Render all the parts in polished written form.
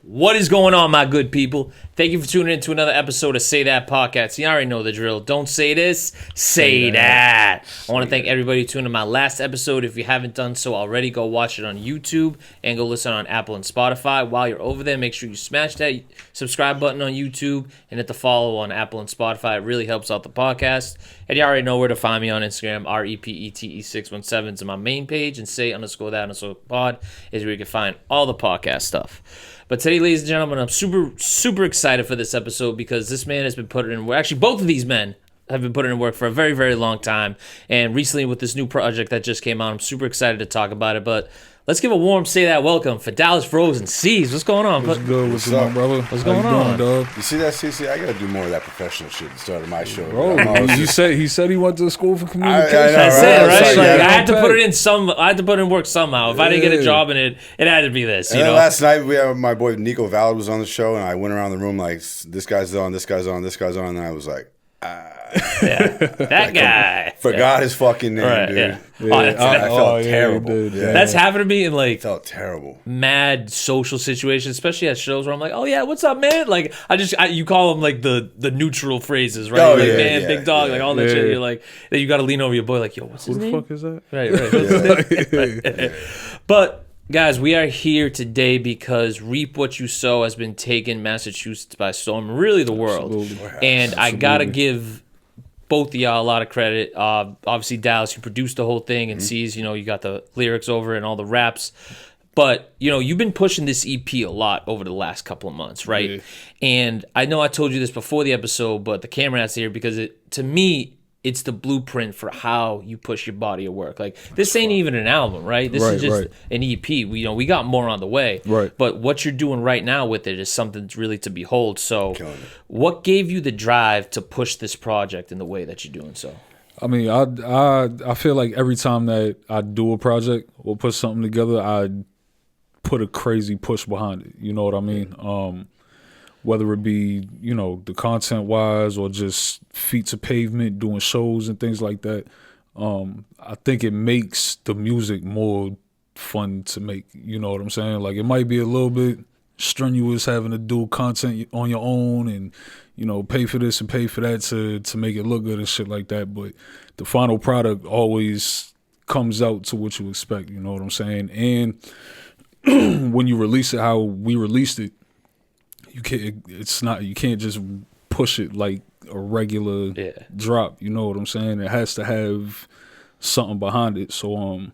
What is going on, my good people? Thank you for tuning in to another episode of Say That Podcast. You already know the drill. Don't say this, say that. I want to thank everybody who tuned in my last episode. If you haven't done so already, go watch it on YouTube and go listen on Apple and Spotify. While you're over there, make sure you smash that subscribe button on YouTube and hit the follow on Apple and Spotify. It really helps out the podcast. And you already know where to find me on Instagram. REPETE617 is my main page, and say_that_pod is where you can find all the podcast stuff. But today, ladies and gentlemen, I'm super excited for this episode because this man has been putting in work. Actually, both of these men have been putting in work for a very, very long time. And recently with this new project that just came out, I'm super excited to talk about it. But let's give a warm Say That welcome for Dallas Froze and C's. What's going on? What's good? What's up, brother? What's going on, dog? You see that, CC? I gotta do more of that professional shit at the start of my show. Bro, he said he went to school for communication. That's it, right? Like, I had to put it in I had to put in work somehow. If I didn't get a job in it, it had to be this. You know. Last night my boy Nico Valid was on the show, and I went around the room like, this guy's on, this guy's on, this guy's on, and I was like, that guy forgot his fucking name, dude. Yeah. I felt terrible. That's happened to me in like felt terrible. Mad social situations, especially at shows where I'm like, oh yeah, what's up, man? Like you call them like the neutral phrases, right? Big dog, like all that shit. You're like, then you got to lean over your boy, like, yo, what's his name? Who the fuck is that? Right. What's his name? But guys, we are here today because Reap What You Sow has been taking Massachusetts by storm, really the world. Absolutely. And I gotta give both of y'all a lot of credit. Obviously, Dallas, you produced the whole thing, and sees, you got the lyrics over it and all the raps. But, you've been pushing this EP a lot over the last couple of months, right? Yeah. And I know I told you this before the episode, but the camera has to hear because to me, it's the blueprint for how you push your body of work. Like, this ain't even an album, right? This is just an EP. We got more on the way. Right. But what you're doing right now with it is something really to behold. So what gave you the drive to push this project in the way that you're doing so? I mean, I feel like every time that I do a project or put something together, I put a crazy push behind it. You know what I mean? Whether it be, the content-wise or just feet to pavement, doing shows and things like that. I think it makes the music more fun to make, you know what I'm saying? Like, it might be a little bit strenuous having to do content on your own and, pay for this and pay for that to make it look good and shit like that. But the final product always comes out to what you expect, you know what I'm saying? And when you release it how we released it, you can't just push it like a regular drop, you know what I'm saying? It has to have something behind it. So I'm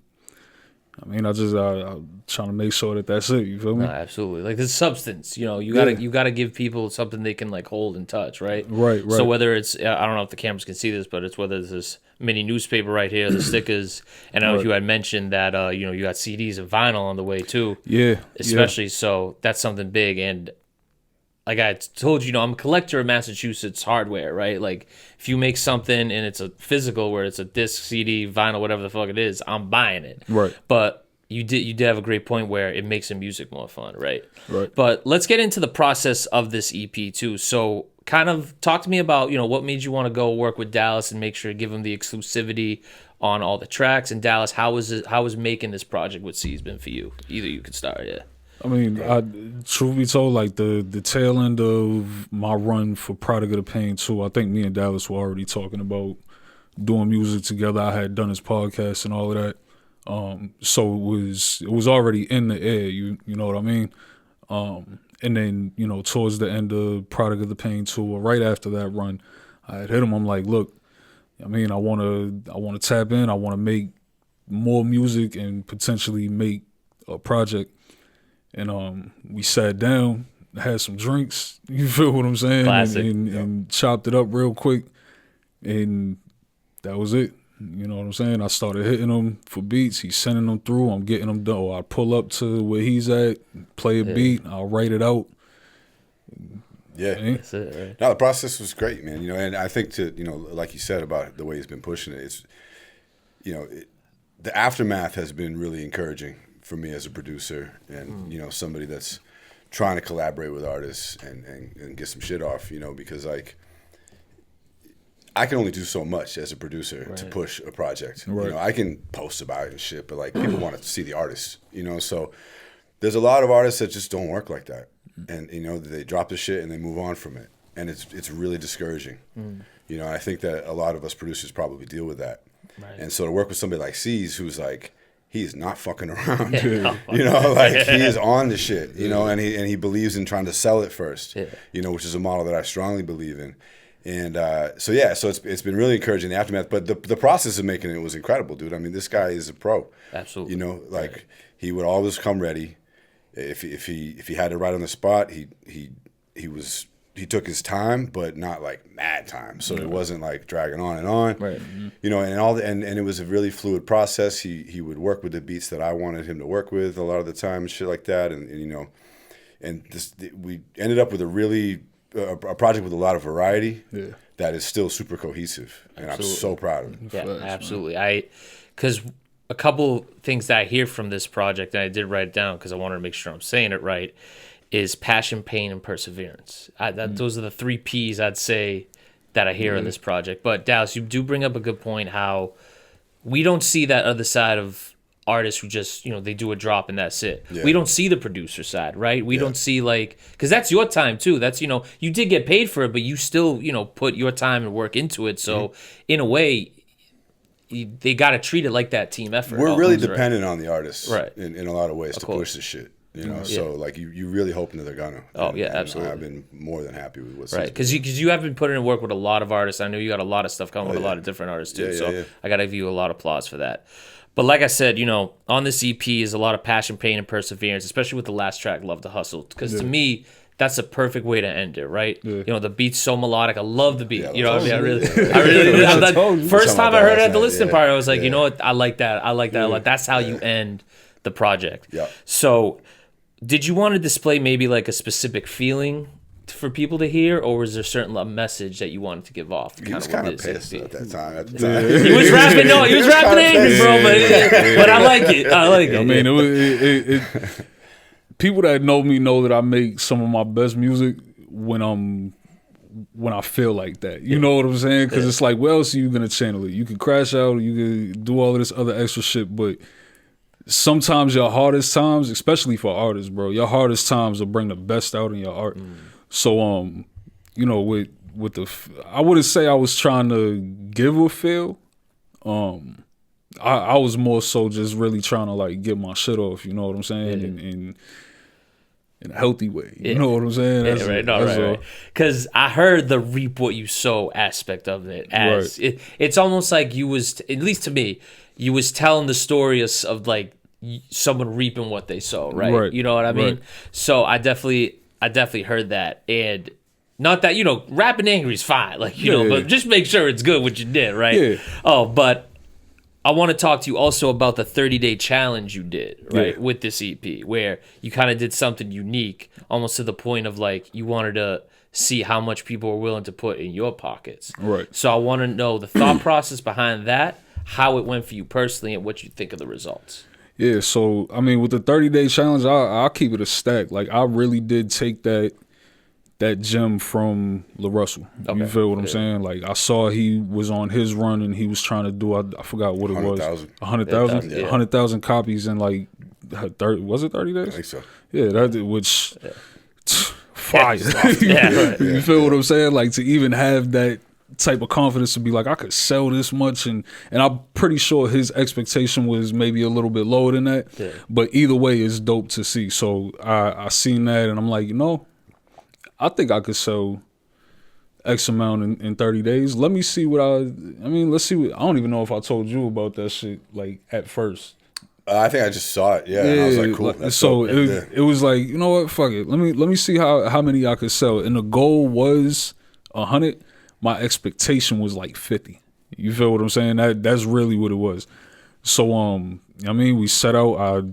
trying to make sure that's it, you feel me? No, absolutely. Like, the substance, you gotta give people something they can like hold and touch, right? Right. So whether it's, I don't know if the cameras can see this, but it's whether it's this mini newspaper right here, the stickers, and I know you had mentioned that you got CDs and vinyl on the way too. Yeah. Especially so that's something big. And like I told you, I'm a collector of Massachusetts hardware, right? Like, if you make something and it's a physical, where it's a disc, CD, vinyl, whatever the fuck it is, I'm buying it. Right. But you did have a great point where it makes the music more fun, right? Right. But let's get into the process of this EP too. So kind of talk to me about, what made you want to go work with Dallas and make sure to give him the exclusivity on all the tracks. And Dallas, how was making this project with C's been for you? Either you could start, yeah. I mean, truth be told, like the tail end of my run for Product of the Pain too, I think me and Dallas were already talking about doing music together. I had done his podcast and all of that. So it was already in the air, you know what I mean? And then, towards the end of Product of the Pain tour, right after that run, I had hit him. I'm like, look, I mean, I wanna tap in, I wanna make more music and potentially make a project. And we sat down, had some drinks, you feel what I'm saying? Classic. And chopped it up real quick. And that was it. You know what I'm saying? I started hitting him for beats. He's sending them through. I'm getting them done. I pull up to where he's at, play a beat. I'll write it out. Yeah. That's it, right? No, the process was great, man. And I think like you said about the way he's been pushing it, it's, the aftermath has been really encouraging for me as a producer and, somebody that's trying to collaborate with artists and get some shit off, because like, I can only do so much as a producer to push a project. Right. You know, I can post about it and shit, but like people want to see the artist, you know. So there's a lot of artists that just don't work like that, and you know they drop the shit and they move on from it, and it's really discouraging. You know, I think that a lot of us producers probably deal with that, and so to work with somebody like C's who's like. He's not fucking around, you know, like he is on the shit, you know, and he believes in trying to sell it first, you know, which is a model that I strongly believe in. And so it's been really encouraging, the aftermath, but the process of making it was incredible, dude. I mean, this guy is a pro. Absolutely. You know, like he would always come ready. If he had it right on the spot, he took his time, but not like mad time. So it wasn't like dragging on and on. Right. You know, and it was a really fluid process. He would work with the beats that I wanted him to work with a lot of the time and shit like that. And you know, and we ended up with a project with a lot of variety that is still super cohesive. And I'm so proud of it. Yeah, absolutely. Because a couple things that I hear from this project, and I did write it down because I wanted to make sure I'm saying it right, is passion, pain, and perseverance. Those are the 3 P's I'd say that I hear in this project. But Dallas, you do bring up a good point how we don't see that other side of artists who just, you know, they do a drop and that's it. Yeah. We don't see the producer side, right? We don't see like, because that's your time too. That's, you know, you did get paid for it, but you still, you know, put your time and work into it. So in a way, they got to treat it like that team effort. We're really dependent on the artists in a lot of ways to course. Push this shit. You know, so like you really hoping that they're gonna. Absolutely. I've been more than happy with what's because you have been putting in work with a lot of artists. I know you got a lot of stuff coming with a lot of different artists too. I got to give you a lot of applause for that. But like I said, you know, on this EP is a lot of passion, pain, and perseverance, especially with the last track, "Love to Hustle," because to me. That's a perfect way to end it, right? Yeah. You know, the beat's so melodic. I love the beat. Yeah, you know what I mean? I really first time I heard it at the listening party, I was like, you know what? I like that. That's how you end the project. Yeah. So, did you want to display maybe like a specific feeling for people to hear, or was there a message that you wanted to give off? He was kind of pissed at that time. He was rapping. No, he was rapping angry, bro. But I like it. I mean, it people that know me know that I make some of my best music when I feel like that. You know what I'm saying? Because it's like, where else are you gonna channel it? You can crash out, you can do all of this other extra shit, but sometimes your hardest times, especially for artists, bro, your hardest times will bring the best out in your art. So, you know, with I wouldn't say I was trying to give a feel. I was more so just really trying to like get my shit off. You know what I'm saying? In a healthy way. You know what I'm saying? Right. Because I heard the reap what you sow aspect of it as it's almost like you was, at least to me, you was telling the story of like someone reaping what they sow, right? You know what I mean? So I definitely heard that. And not that, you know, rapping angry is fine, like, you know, but just make sure it's good what you did, right? Yeah. Oh, but I want to talk to you also about the 30-day challenge you did, right, with this EP, where you kind of did something unique, almost to the point of like you wanted to see how much people were willing to put in your pockets. Right. So I want to know the thought process behind that, how it went for you personally, and what you think of the results. Yeah, so, I mean, with the 30-day challenge, I'll keep it a stack. Like, I really did take that gem from La Russell. Okay. You feel what I'm saying? Like, I saw he was on his run and he was trying to do, I forgot what it was. 100,000? 100,000 copies in like, 30, was it 30 days? I think so. Yeah, which, fire. You feel what I'm saying? Like, to even have that type of confidence to be like, I could sell this much, and I'm pretty sure his expectation was maybe a little bit lower than that. Yeah. But either way, it's dope to see. So I seen that and I'm like, you know, I think I could sell X amount in 30 days. Let me see let's see what, I don't even know if I told you about that shit, like, at first. I think I just saw it, and I was like, cool. Like, so it was like, you know what, fuck it. Let me see how many I could sell. And the goal was 100. My expectation was like 50. You feel what I'm saying? That's really what it was. So, I mean, we set out,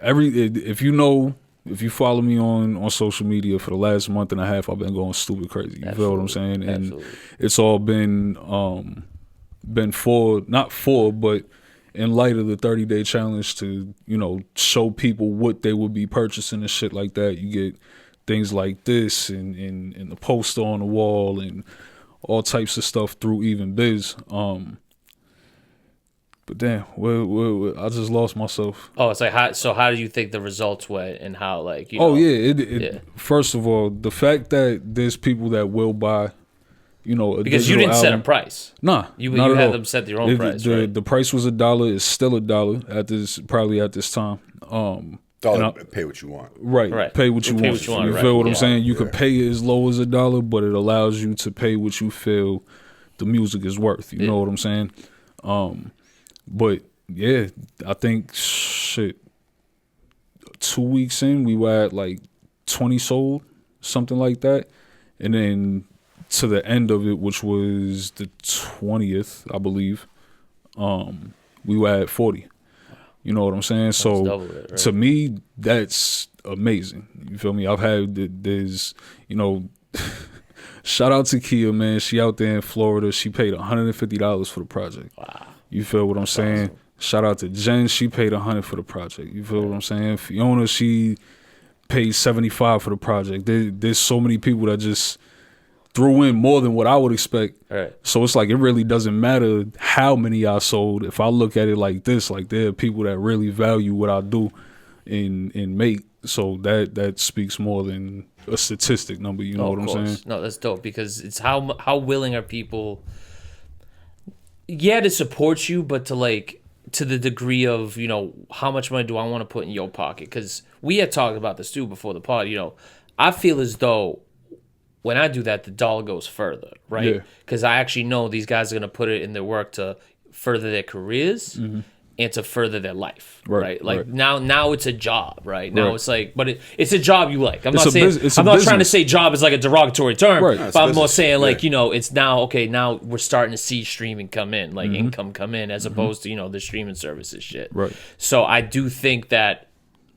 if you follow me on social media for the last month and a half, I've been going stupid crazy. You feel what I'm saying? And it's all been but in light of the 30-day challenge to, you know, show people what they would be purchasing and shit like that. You get things like this and the poster on the wall and all types of stuff through Even Biz. But damn, I just lost myself. Oh, it's like how do you think the results went and how like First of all, the fact that there's people that will buy, because you didn't set a price. Nah, you not at had all. them set their own price. Right? The price was $1. It's still $1 at this time. Dollar, pay what you want. Right. Pay what you want. You feel what I'm saying? You could pay as low as $1, but it allows you to pay what you feel the music is worth. You know what I'm saying? But yeah, I think 2 weeks in, we were at like 20 sold, something like that. And then to the end of it, which was the 20th, I believe, we were at 40. You know what I'm saying? So to me, that's amazing. You feel me? I've had there's, shout out to Kia, man. She out there in Florida. She paid $150 for the project. Wow. You feel what I'm saying? Awesome. Shout out to Jen. She paid $100 for the project. You feel what I'm saying? Fiona, she paid $75 for the project. There's so many people that just threw in more than what I would expect. Right. So it's like it really doesn't matter how many I sold. If I look at it like this, like there are people that really value what I do and make. So that speaks more than a statistic number. You know what I'm saying? No, that's dope because it's how willing are people, to support you, but to the degree of, how much money do I want to put in your pocket? Because we had talked about this too before the pod. I feel as though when I do that, the dollar goes further, right? Because I actually know these guys are going to put it in their work to further their careers and to further their life, right? Like now it's a job, right? Now it's like, but it's a job you like. I'm not trying to say job is like a derogatory term, but I'm more saying like, it's now we're starting to see streaming come in, like income come in as opposed to, the streaming services shit. Right. So I do think that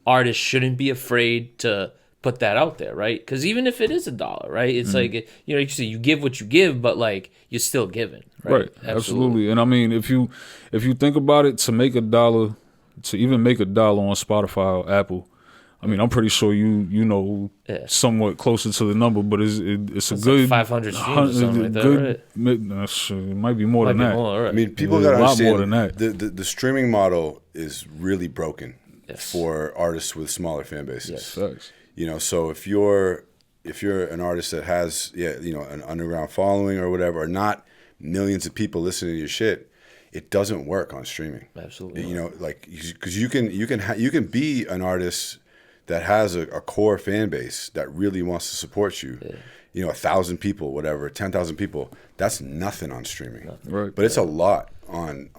artists shouldn't be afraid to put that out there, right? Because even if it is $1, right, it's like you say you give what you give, but like you're still giving, right? Absolutely. And I mean, if you think about it, to make $1, to even make $1 on Spotify or Apple, I mean, I'm pretty sure you know somewhat closer to the number, but it's a good like 500 streams or something like that, right? It might be more than that. I mean, people got to understand more than that. The streaming model is really broken for artists with smaller fan bases. Yes, thanks. So if you're an artist that has an underground following or whatever, or not millions of people listening to your shit, it doesn't work on streaming. Absolutely. Because you can be an artist that has a core fan base that really wants to support you. 1,000 people, whatever, 10,000 people. That's nothing on streaming. Right. But it's a lot on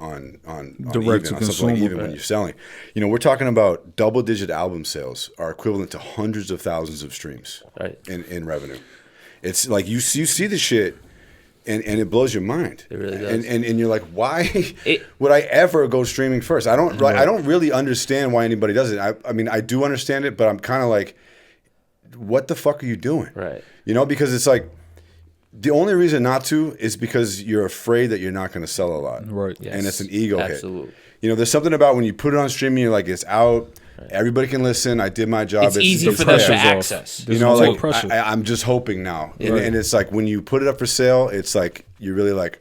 direct to consumer, even when you're selling. We're talking about double-digit album sales are equivalent to hundreds of thousands of streams in revenue. It's like you see the shit and it blows your mind. It really does. And you're like, why would I ever go streaming first? I don't really understand why anybody does it. I mean, I do understand it, but I'm kind of like, what the fuck are you doing? Right. Because it's like, the only reason not to is because you're afraid that you're not going to sell a lot. Right. Yes. And it's an ego Absolutely. hit. There's something about when you put it on streaming, you're like, it's out. Right. Everybody can listen. I did my job. It's easy for them to access. I'm just hoping now. And it's like when you put it up for sale, it's like you're really like,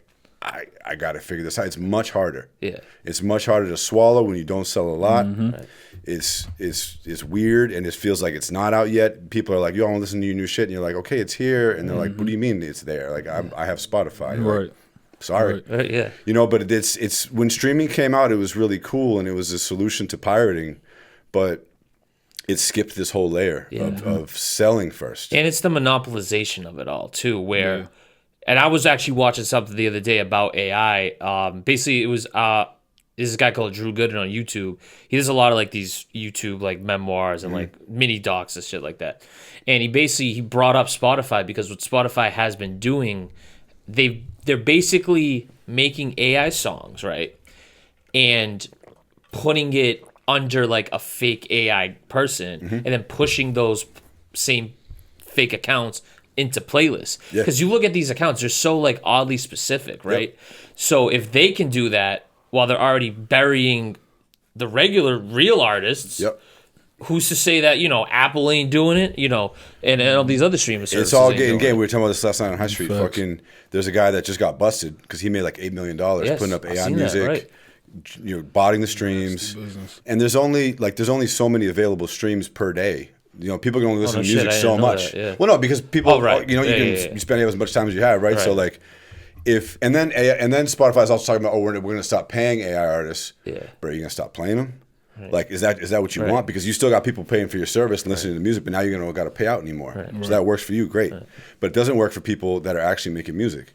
I got to figure this out. It's much harder. Yeah. It's much harder to swallow when you don't sell a lot. Right. It's weird and it feels like it's not out yet. People are like, yo, I want to listen to your new shit. And you're like, okay, it's here. And they're like, what do you mean it's there? Like, I have Spotify. You're like, sorry. Right, yeah. But it's when streaming came out, it was really cool and it was a solution to pirating, but it skipped this whole layer of selling first. And it's the monopolization of it all too, where, and I was actually watching something the other day about AI. Basically, it was this guy called Drew Gooden on YouTube. He does a lot of like these YouTube like memoirs and like mini docs and shit like that. And he brought up Spotify because what Spotify has been doing, they're basically making AI songs, right? And putting it under like a fake AI person and then pushing those same fake accounts into playlists. Because you look at these accounts, they're so like oddly specific, right? Yep. So if they can do that while they're already burying the regular real artists, who's to say that, Apple ain't doing it, and all these other streaming services. It's all ain't getting doing game. it. We were talking about this last night on High Street. Facts. Fucking, there's a guy that just got busted because he made like $8 million Yes, putting up I've AI seen that, music, right. botting the streams, and there's only so many available streams per day. People can only listen to shit, music I so didn't know much. that, yeah. Well, no, because people, Oh, right. you Yeah, can yeah. spend as much time as you have, right? So Right. like, and then Spotify's also talking about, we're going to stop paying AI artists. Yeah. But are you going to stop playing them? Like, is that what you Right. want? Because you still got people paying for your service and listening to music, but now you're going to got to pay out anymore. So that works for you, great. But it doesn't work for people that are actually making music,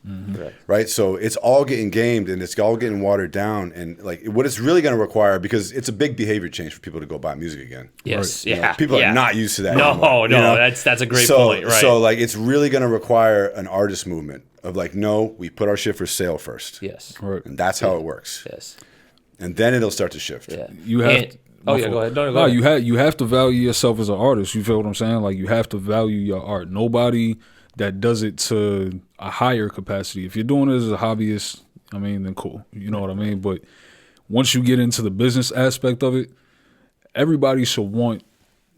right? So it's all getting gamed and it's all getting watered down. And like, what it's really going to require, because it's a big behavior change for people to go buy music again. Yes, You know, yeah. people yeah. are not used to that. No, anymore, no, that's a great point, right? So like, it's really going to require an artist movement of like, no, we put our shit for sale first, Yes. Right. and that's how it works. Yes. And then it'll start to shift. Yeah. You have. And- oh yeah, go ahead. No, go No, ahead. you have to value yourself as an artist. You feel what I'm saying? Like you have to value your art. Nobody that does it to a higher capacity. If you're doing it as a hobbyist, I mean, then cool. You know what I mean? But once you get into the business aspect of it, everybody should want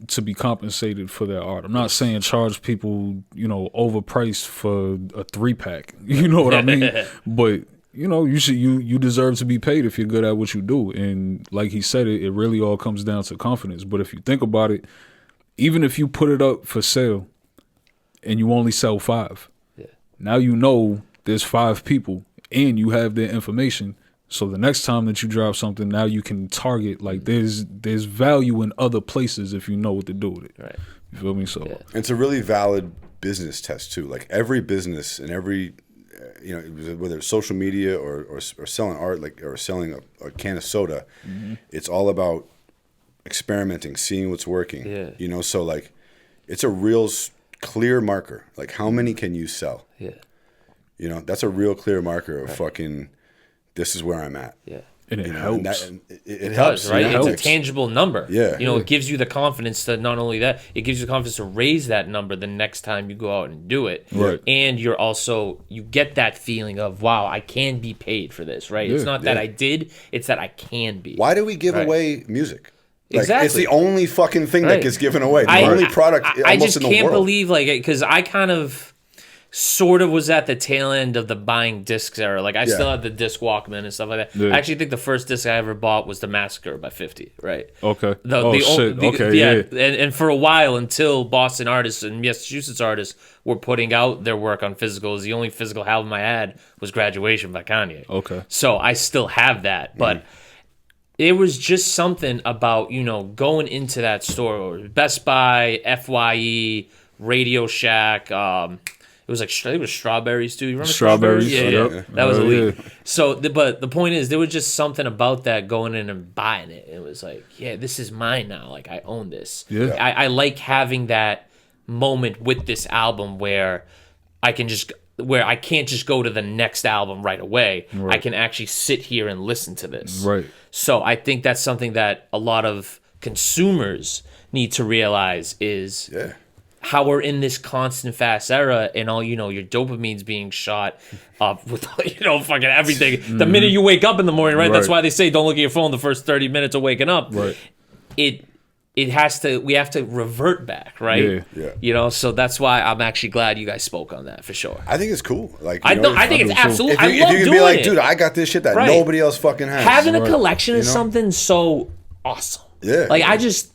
to be compensated for their art. I'm not saying charge people, overpriced for a 3-pack. You know what I mean? But you deserve to be paid if you're good at what you do. And like he said, it really all comes down to confidence. But if you think about it, even if you put it up for sale and you only sell 5, now there's 5 people and you have their information. So the next time that you drop something, now you can target, like there's value in other places if you know what to do with it. Right. You feel me? So It's a really valid business test too. Like every business and every, whether it's social media or selling art, or selling a can of soda, it's all about experimenting, seeing what's working. Yeah. So like, it's a real clear marker. Like, how many can you sell? Yeah. That's a real clear marker of fucking, this is where I'm at. Yeah. and it And helps. it Does, helps, right? yeah. It's a tangible number. Yeah. It gives you the confidence to not only that, it gives you the confidence to raise that number the next time you go out and do it. Right. And you get that feeling of, wow, I can be paid for this, right? It's Yeah. not that I did, it's that I can be. Why do we give Right. away music? Like, Exactly. It's the only fucking thing Right. that gets given away. The only product I almost just in the can't world. believe, because I kind of sort of was at the tail end of the buying discs era. Like, I still had the disc Walkman and stuff like that. Yeah. I actually think the first disc I ever bought was The Massacre by 50, right? Okay. Shit. Okay, yeah. And for a while, until Boston artists and Massachusetts artists were putting out their work on physicals, the only physical album I had was Graduation by Kanye. Okay. So I still have that, but it was just something about, going into that store, or Best Buy, FYE, Radio Shack, it was like, I think it was Strawberries too. You remember Strawberries, Yeah, yep. that was elite. Yeah. So, but the point is, there was just something about that going in and buying it. It was like, yeah, this is mine now. Like, I own this. Yeah. I like having that moment with this album where I can't just go to the next album right away. Right. I can actually sit here and listen to this. Right. So I think that's something that a lot of consumers need to realize is how we're in this constant fast era, and all, your dopamine's being shot up with, fucking everything. The minute you wake up in the morning, right? That's Right. why they say don't look at your phone the first 30 minutes of waking up. Right. We have to revert back, right? Yeah. So that's why I'm actually glad you guys spoke on that for sure. I think it's cool. Like, I think it's do too. absolutely. if you, I if love you can doing be like, it. dude, I got this shit that Right. nobody else fucking has. Having a Right. collection is something so awesome. Yeah. Like,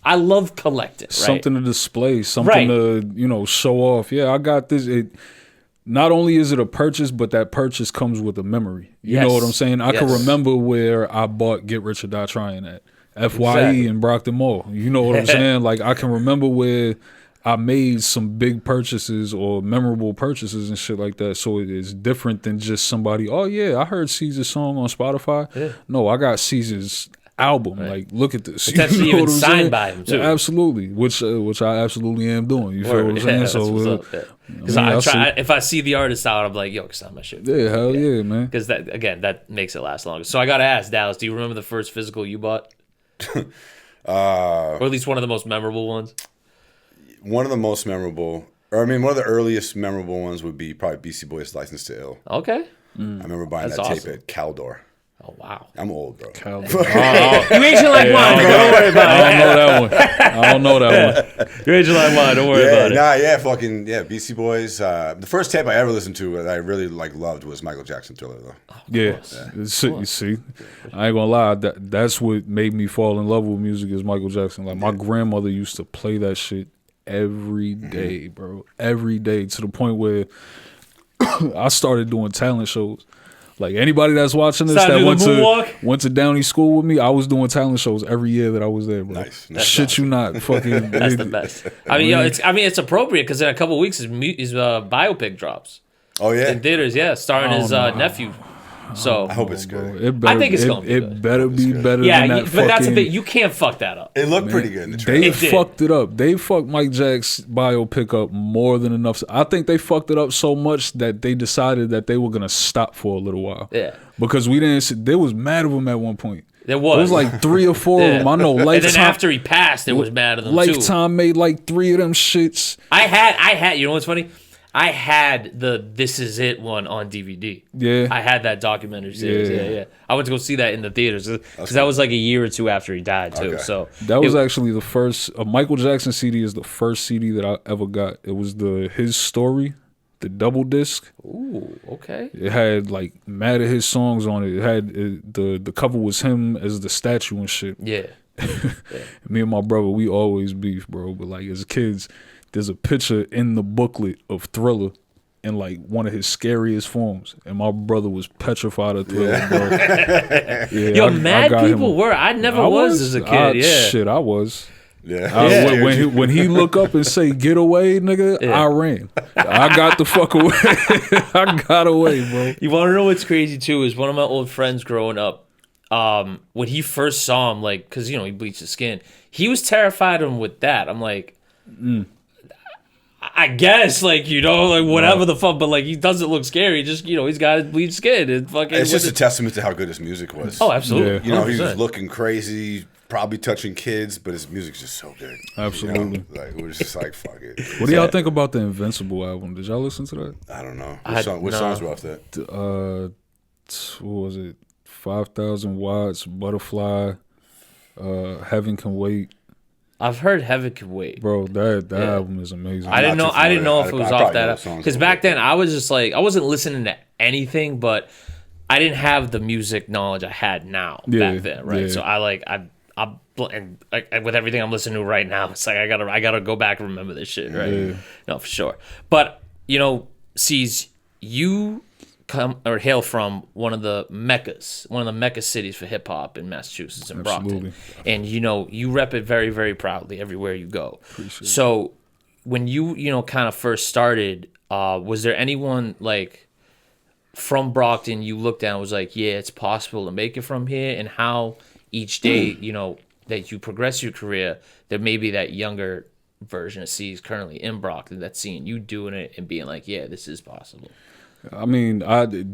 I love collecting. Right? Something to display, something to show off. Yeah, I got this. It not only is it a purchase, but that purchase comes with a memory. You know Yes. what I'm saying? I can Yes. remember where I bought Get Rich or Die Trying at FYE Exactly. in Brockton Mall. You know what I'm saying? Like, I can remember where I made some big purchases or memorable purchases and shit like that. So it is different than just somebody, oh yeah, I heard Caesar's song on Spotify. Yeah. No, I got Caesar's album. Like, look at this. Potentially You know even what I'm signed saying? by him, too. Yeah, absolutely. Which I absolutely am doing. You feel what I'm Word. saying? Yeah, So that's what's up, yeah. Because I mean, I I try, if I see the artist out, I'm like, yo, sign my shit. yeah, hell yeah, man. Because that makes it last longer. So I gotta ask, Dallas, do you remember the first physical you bought, or at least one of the most memorable ones? One of the most memorable, one of the earliest memorable ones would be probably Beastie Boys' License to Ill. Okay. I remember buying That's that awesome. tape at Caldor. Oh wow. I'm old, bro. Cal- You aging like wine, bro. Don't worry about I it. don't know that one. I don't know that one. You're aging like wine. Don't worry Yeah, about it. fucking Beastie Boys. The first tape I ever listened to that I really loved was Michael Jackson Thriller, though. Yeah, you see, I ain't gonna lie. That's what made me fall in love with music is Michael Jackson. Like my grandmother used to play that shit every day, bro. Every day to the point where I started doing talent shows. Like anybody that's watching this Started that doing the moonwalk? went to Downey School with me, I was doing talent shows every year that I was there, bro. Nice. Shit, you not fucking. That's the best. I mean, it's appropriate because in a couple of weeks his biopic drops Oh yeah. in theaters. Yeah, starring his nephew. So I hope it's good. It better, I think it's gonna be it good. better be better yeah, than that. but that's the fucking- thing. You can't fuck that up. It looked pretty good in the They trailer. It did. fucked it up. They fucked Mike Jack's biopic up more than enough. I think they fucked it up so much that they decided that they were gonna stop for a little while. Yeah. Because we didn't. There was mad of them at one point. There was. It was like 3 or 4 of them. I know. And Lifetime, then after he passed, it was mad at them too. Lifetime made like 3 of them shits. I had. You know what's funny? I had the "This Is It" one on DVD. Yeah. I had that documentary series. Yeah. Yeah. I went to go see that in the theaters because that was like a year or 2 after he died too. Okay. So That was it- actually the first. A Michael Jackson CD is the first CD that I ever got. It was his story, the double disc. Ooh, okay. It had like mad of his songs on it. It had the cover was him as the statue and shit. Yeah. Me and my brother, we always beef, bro. But like as kids, there's a picture in the booklet of Thriller in like one of his scariest forms, and my brother was petrified of Thriller, bro. Yeah, Yo, mad got people him. were. I never was as a kid. Yeah. Shit, I was. Yeah. When he look up and say "get away, nigga," I ran. I got the fuck away. I got away, bro. You want to know what's crazy too? Is one of my old friends growing up. When he first saw him, like, cause he bleached his skin, he was terrified of him with that. I'm like, I guess, like, like whatever the fuck, but like he doesn't look scary. Just he's got his bleached skin and fucking. It's just a testament to how good his music was. Oh, absolutely. Yeah. He was 100%. looking crazy, probably touching kids, but his music's just so good. Absolutely. Like we're just like, fuck it. What do y'all think about the Invincible album? Did y'all listen to that? I don't know. no. Which songs were off that? What was it? 5,000 Watts, Butterfly, Heaven Can Wait. I've heard Heaven Can Wait. Bro, that album is amazing. I didn't know. not too I didn't know familiar. if it was I off probably know that the songs because a back little then I was just like I wasn't listening to anything, but I didn't have the music knowledge I had now Yeah, back then, right? yeah. So I and with everything I'm listening to right now, it's like I gotta go back and remember this shit, right? Yeah. No, for sure. But C's, you come or hail from one of the Mecca cities for hip hop in Massachusetts and Brockton, Absolutely. and you rep it very, very proudly everywhere you go. So when you kind of first started, was there anyone like from Brockton you looked at and was like, yeah, it's possible to make it from here, and how each day that you progress your career, there may be that younger version of C is currently in Brockton that's seeing you doing it and being like, yeah, this is possible. I mean,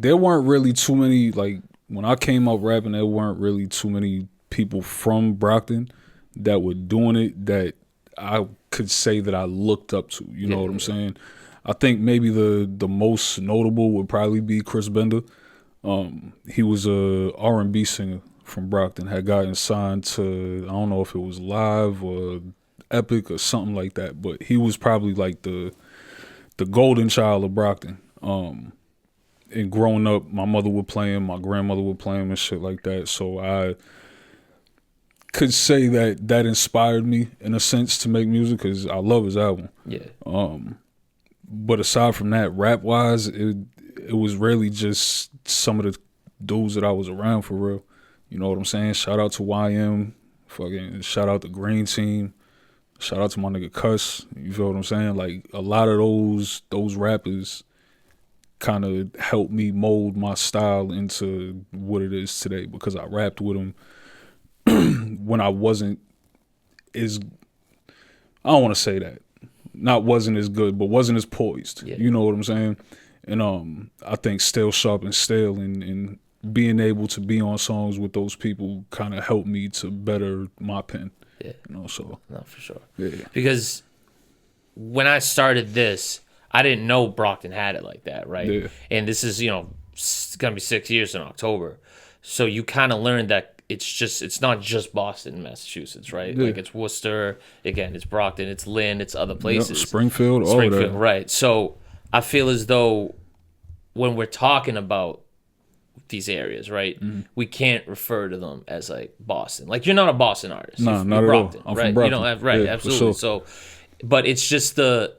there weren't really too many, like, when I came up rapping, there weren't really too many people from Brockton that were doing it that I could say that I looked up to. You know what I'm saying? I think maybe the most notable would probably be Chris Bender. He was a R&B singer from Brockton, had gotten signed to, I don't know if it was Live or Epic or something like that, but he was probably like the golden child of Brockton. And growing up, my mother would play him, my grandmother would play him and shit like that. So I could say that inspired me in a sense to make music because I love his album. Yeah. But aside from that, rap wise, it was really just some of the dudes that I was around for real. You know what I'm saying? Shout out to YM, fucking shout out to Green Team, shout out to my nigga Cuss. You feel what I'm saying? Like a lot of those rappers kind of helped me mold my style into what it is today because I rapped with them when I wasn't as, I don't want to say that, not wasn't as good, but wasn't as poised. Yeah. You know what I'm saying? And I think Still Sharp and Stale and being able to be on songs with those people kind of helped me to better my pen. Yeah. You know, so No, for sure. yeah. Because when I started this, I didn't know Brockton had it like that, right? Yeah. And this is, it's going to be 6 years in October. So you kind of learn that it's not just Boston, Massachusetts, right? Yeah. Like it's Worcester, again, it's Brockton, it's Lynn, it's other places. Yep, Springfield, all of that. Right. So I feel as though when we're talking about these areas, right, we can't refer to them as like Boston. Like you're not a Boston artist. No, You're not at Brockton, all. I'm right? from Brockton. You don't have, right, Yeah, for absolutely. sure. So, but it's just the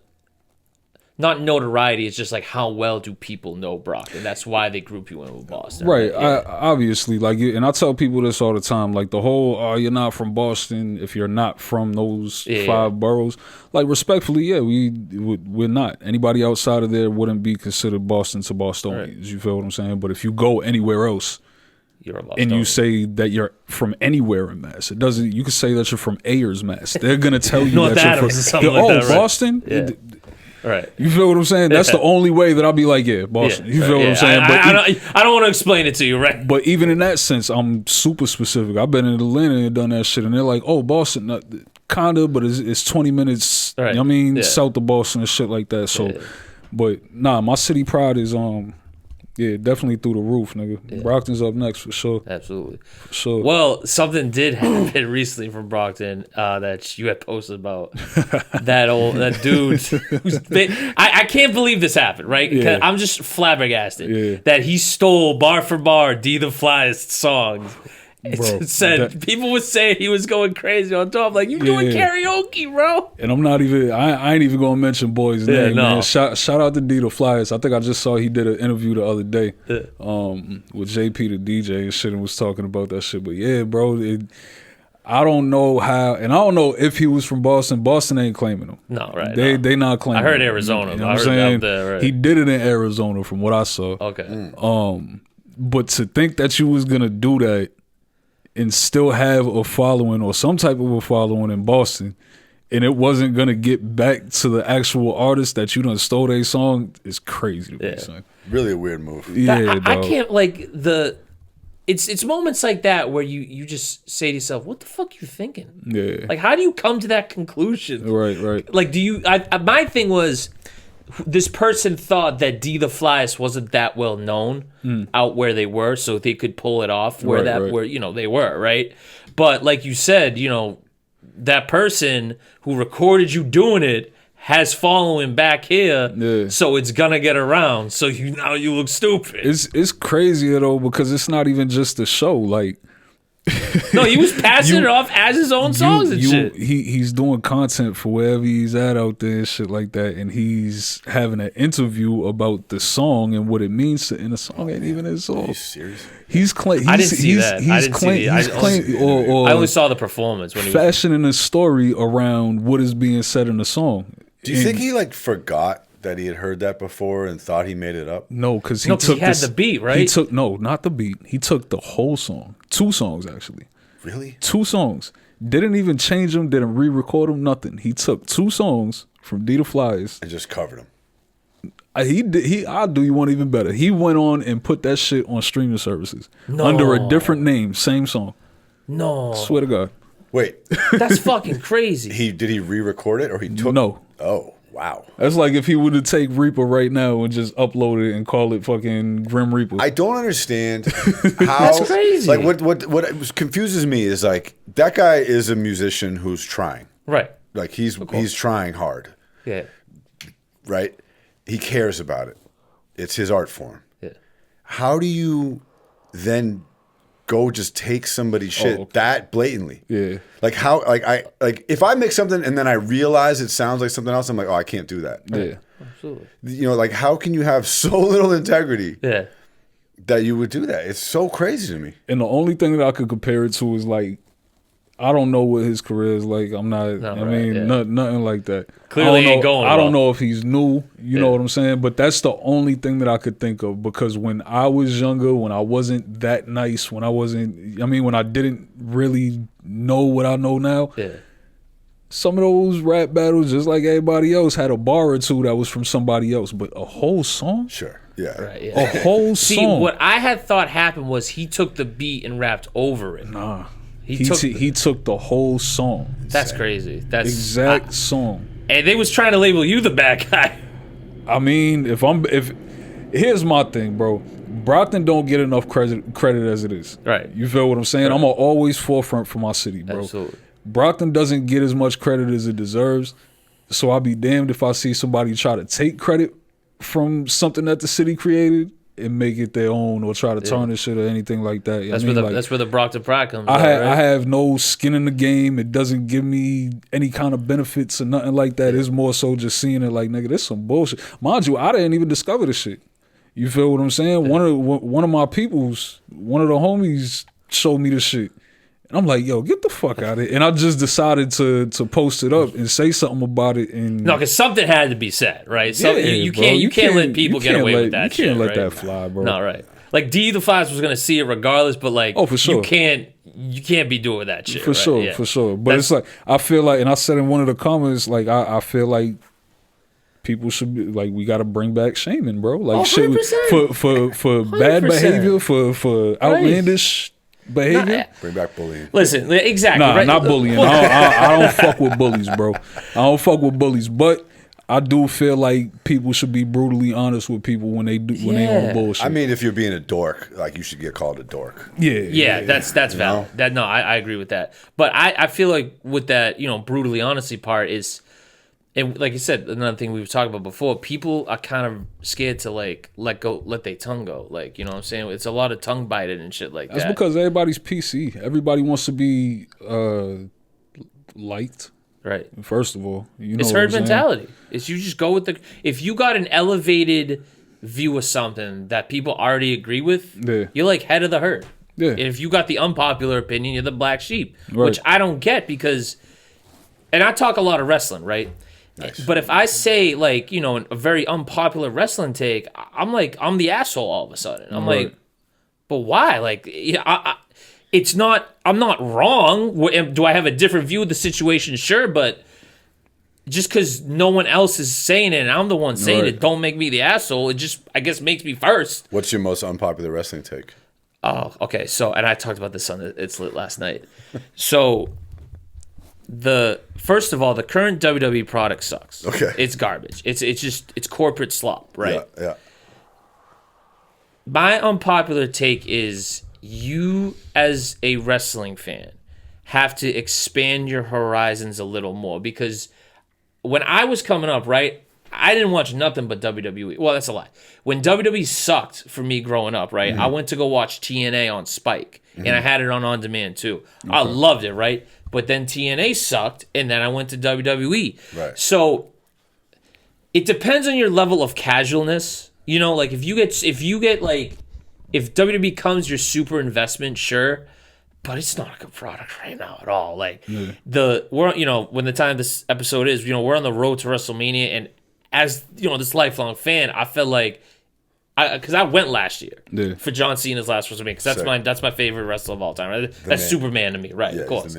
not notoriety. It's just like how well do people know Brockton? That's why they group you in with Boston, Right. Yeah. Obviously, like, and I tell people this all the time, like the whole, oh, you're not from Boston if you're not from those 5 boroughs. Like, respectfully, yeah, we're not. Anybody outside of there wouldn't be considered Boston to Bostonians. Right. You feel what I'm saying? But if you go anywhere else You're a and Bostonian. you say that you're from anywhere in Mass, it doesn't. You can say that you're from Ayers, Mass. They're gonna tell you North that Adams or you're from. something like that, right? Boston. Yeah. Right. You feel what I'm saying? That's the only way that I'll be like, yeah, Boston. You feel what I'm saying? I don't want to explain it to you, right? But even in that sense, I'm super specific. I've been in Atlanta and done that shit, and they're like, "Oh, Boston, kinda, but it's 20 minutes. Right. You know what I mean, Yeah. south of Boston and shit like that." So, but nah, my city pride is definitely through the roof, nigga. Yeah. Brockton's up next for sure. Absolutely. For sure. Well, something did happen recently from Brockton that you had posted about that dude. I can't believe this happened, right? 'Cause Yeah. I'm just flabbergasted Yeah. that he stole bar for bar D the Flyest songs. Bro, Said people would say he was going crazy on top. Like you doing Yeah. karaoke, bro? And I'm not even. I ain't even gonna mention boys' Yeah, name, no. man. Shout out to D the Flyers. I think I just saw he did an interview the other day, Yeah. with JP the DJ and shit, and was talking about that shit. But yeah, bro, I don't know how, and I don't know if he was from Boston. Boston ain't claiming him. No, right? They not claiming. I heard him. Arizona. You know I what I'm heard saying? out there, right. He did it in Arizona, from what I saw. Okay. But to think that you was gonna do that and still have a following or some type of a following in Boston, and it wasn't gonna get back to the actual artist that you done stole their song, is crazy to me, son. Really a weird move. Yeah, I dog. can't like the. It's moments like that where you just say to yourself, "What the fuck you thinking?" Yeah. Like, how do you come to that conclusion? Right. Like, do you? My thing was, this person thought that D the Flyest wasn't that well known out where they were, so they could pull it off where they were, right? But like you said, that person who recorded you doing it has following back here, Yeah. so it's gonna get around. So now you look stupid. It's crazy though, because it's not even just a show. Like, No, he was passing it off as his own songs and shit. He's doing content for wherever he's at out there and shit like that, and he's having an interview about the song and what it means to, and the song ain't even his song. Are you serious? I didn't see that. I didn't see I only saw the performance when he was. fashioning a story around what is being said in the song. Do you think he forgot that he had heard that before and thought he made it up? No, because he No, 'cause took he had this- the beat, right? He took not the beat. He took the whole song, 2 songs actually. Really? 2 songs. Didn't even change them. Didn't re-record them. Nothing. He took 2 songs from D the Flyers. And just covered him. I'll do you one even better. He went on and put that shit on streaming services under a different name, same song. No, Swear to God. Wait, that's fucking crazy. did he re-record it or he took? No. Oh, wow. That's like if he would have take Reaper right now and just upload it and call it fucking Grim Reaper. I don't understand how. That's crazy. Like what confuses me is like that guy is a musician who's trying. Right. Like he's trying hard, Yeah. right? He cares about it. It's his art form. Yeah. How do you then go just take somebody's shit that blatantly? Yeah. Like how if I make something and then I realize it sounds like something else, I'm like, oh, I can't do that. Yeah. Absolutely. Like how can you have so little integrity Yeah. that you would do that? It's so crazy to me. And the only thing that I could compare it to is like, I don't know what his career is like. I'm not. Nothing like that. Clearly ain't going I don't well. know if he's new. You know what I'm saying? But that's the only thing that I could think of, because when I was younger, when I wasn't that nice, when I didn't really know what I know now. Yeah. Some of those rap battles, just like everybody else, had a bar or two that was from somebody else, but a whole song, Sure. Yeah. Right. Yeah. a whole See, song. what I had thought happened was he took the beat and rapped over it. Nah. He He took the whole song, That's crazy. That's exact song. And they was trying to label you the bad guy. I mean, if here's my thing, bro. Brockton don't get enough credit as it is. Right. You feel what I'm saying? Right. I'm always forefront for my city, bro. Absolutely. Brockton doesn't get as much credit as it deserves. So I'll be damned if I see somebody try to take credit from something that the city created and make it their own or try to tarnish it or anything like that. That's where the Brockton pride comes. I have no skin in the game. It doesn't give me any kind of benefits or nothing like that. It's more so just seeing it like, nigga, this some bullshit. Mind you, I didn't even discover this shit. You feel what I'm saying? Yeah. One of my peoples, one of the homies showed me this shit. And I'm like, yo, get the fuck out of it. And I just decided to post it up and say something about it. And no, because something had to be said, right? So you can't let people get away with that shit. You can't let right? that fly, bro. No, right. Like D the Fives was gonna see it regardless, but like, oh, for sure. you can't be doing that shit. For right? sure, yeah. for sure. But it's like, I feel like, and I said in one of the comments, like, I feel like people should be like, we got to bring back shaming, bro. Like, shit, for bad behavior, for outlandish behavior. Bring back bullying. Listen, exactly. Nah, right? not bullying. I don't fuck with bullies, bro. I don't fuck with bullies, but I do feel like people should be brutally honest with people when they they on bullshit. I mean, if you're being a dork, like, you should get called a dork. Yeah, that's valid. That I agree with that. But I feel like with that, brutally honesty part is, and like you said, another thing we were talking about before, people are kind of scared to like let their tongue go. Like, you know what I'm saying? It's a lot of tongue biting and shit like that. That's because everybody's PC. Everybody wants to be liked. Right. First of all, it's herd mentality. It's you just go with if you got an elevated view of something that people already agree with, you're like head of the herd. Yeah. And if you got the unpopular opinion, you're the black sheep, right. Which I don't get because, and I talk a lot of wrestling, right? Nice. But if I say like, a very unpopular wrestling take, I'm the asshole all of a sudden. I'm right. Like, but why? Like, it's not, I'm not wrong. Do I have a different view of the situation? Sure, but just because no one else is saying it and I'm the one saying it, don't make me the asshole. It just, I guess, makes me first. What's your most unpopular wrestling take? Oh, okay. So, and I talked about this on It's Lit last night. So, first of all, the current WWE product sucks. Okay. It's garbage. It's corporate slop, right? Yeah. My unpopular take is you as a wrestling fan have to expand your horizons a little more, because when I was coming up, right, I didn't watch nothing but WWE. Well, that's a lie. When WWE sucked for me growing up, right, I went to go watch TNA on Spike, and I had it on demand too. Okay. I loved it, right? But then TNA sucked, and then I went to WWE. Right. So it depends on your level of casualness. Like if WWE becomes your super investment, sure, but it's not a good product right now at all. Like when the time this episode is, we're on the road to WrestleMania, and as this lifelong fan, I felt like because I went last year for John Cena's last WrestleMania, because that's my favorite wrestler of all time. Right? That's man. Superman to me, right? Yeah, of course.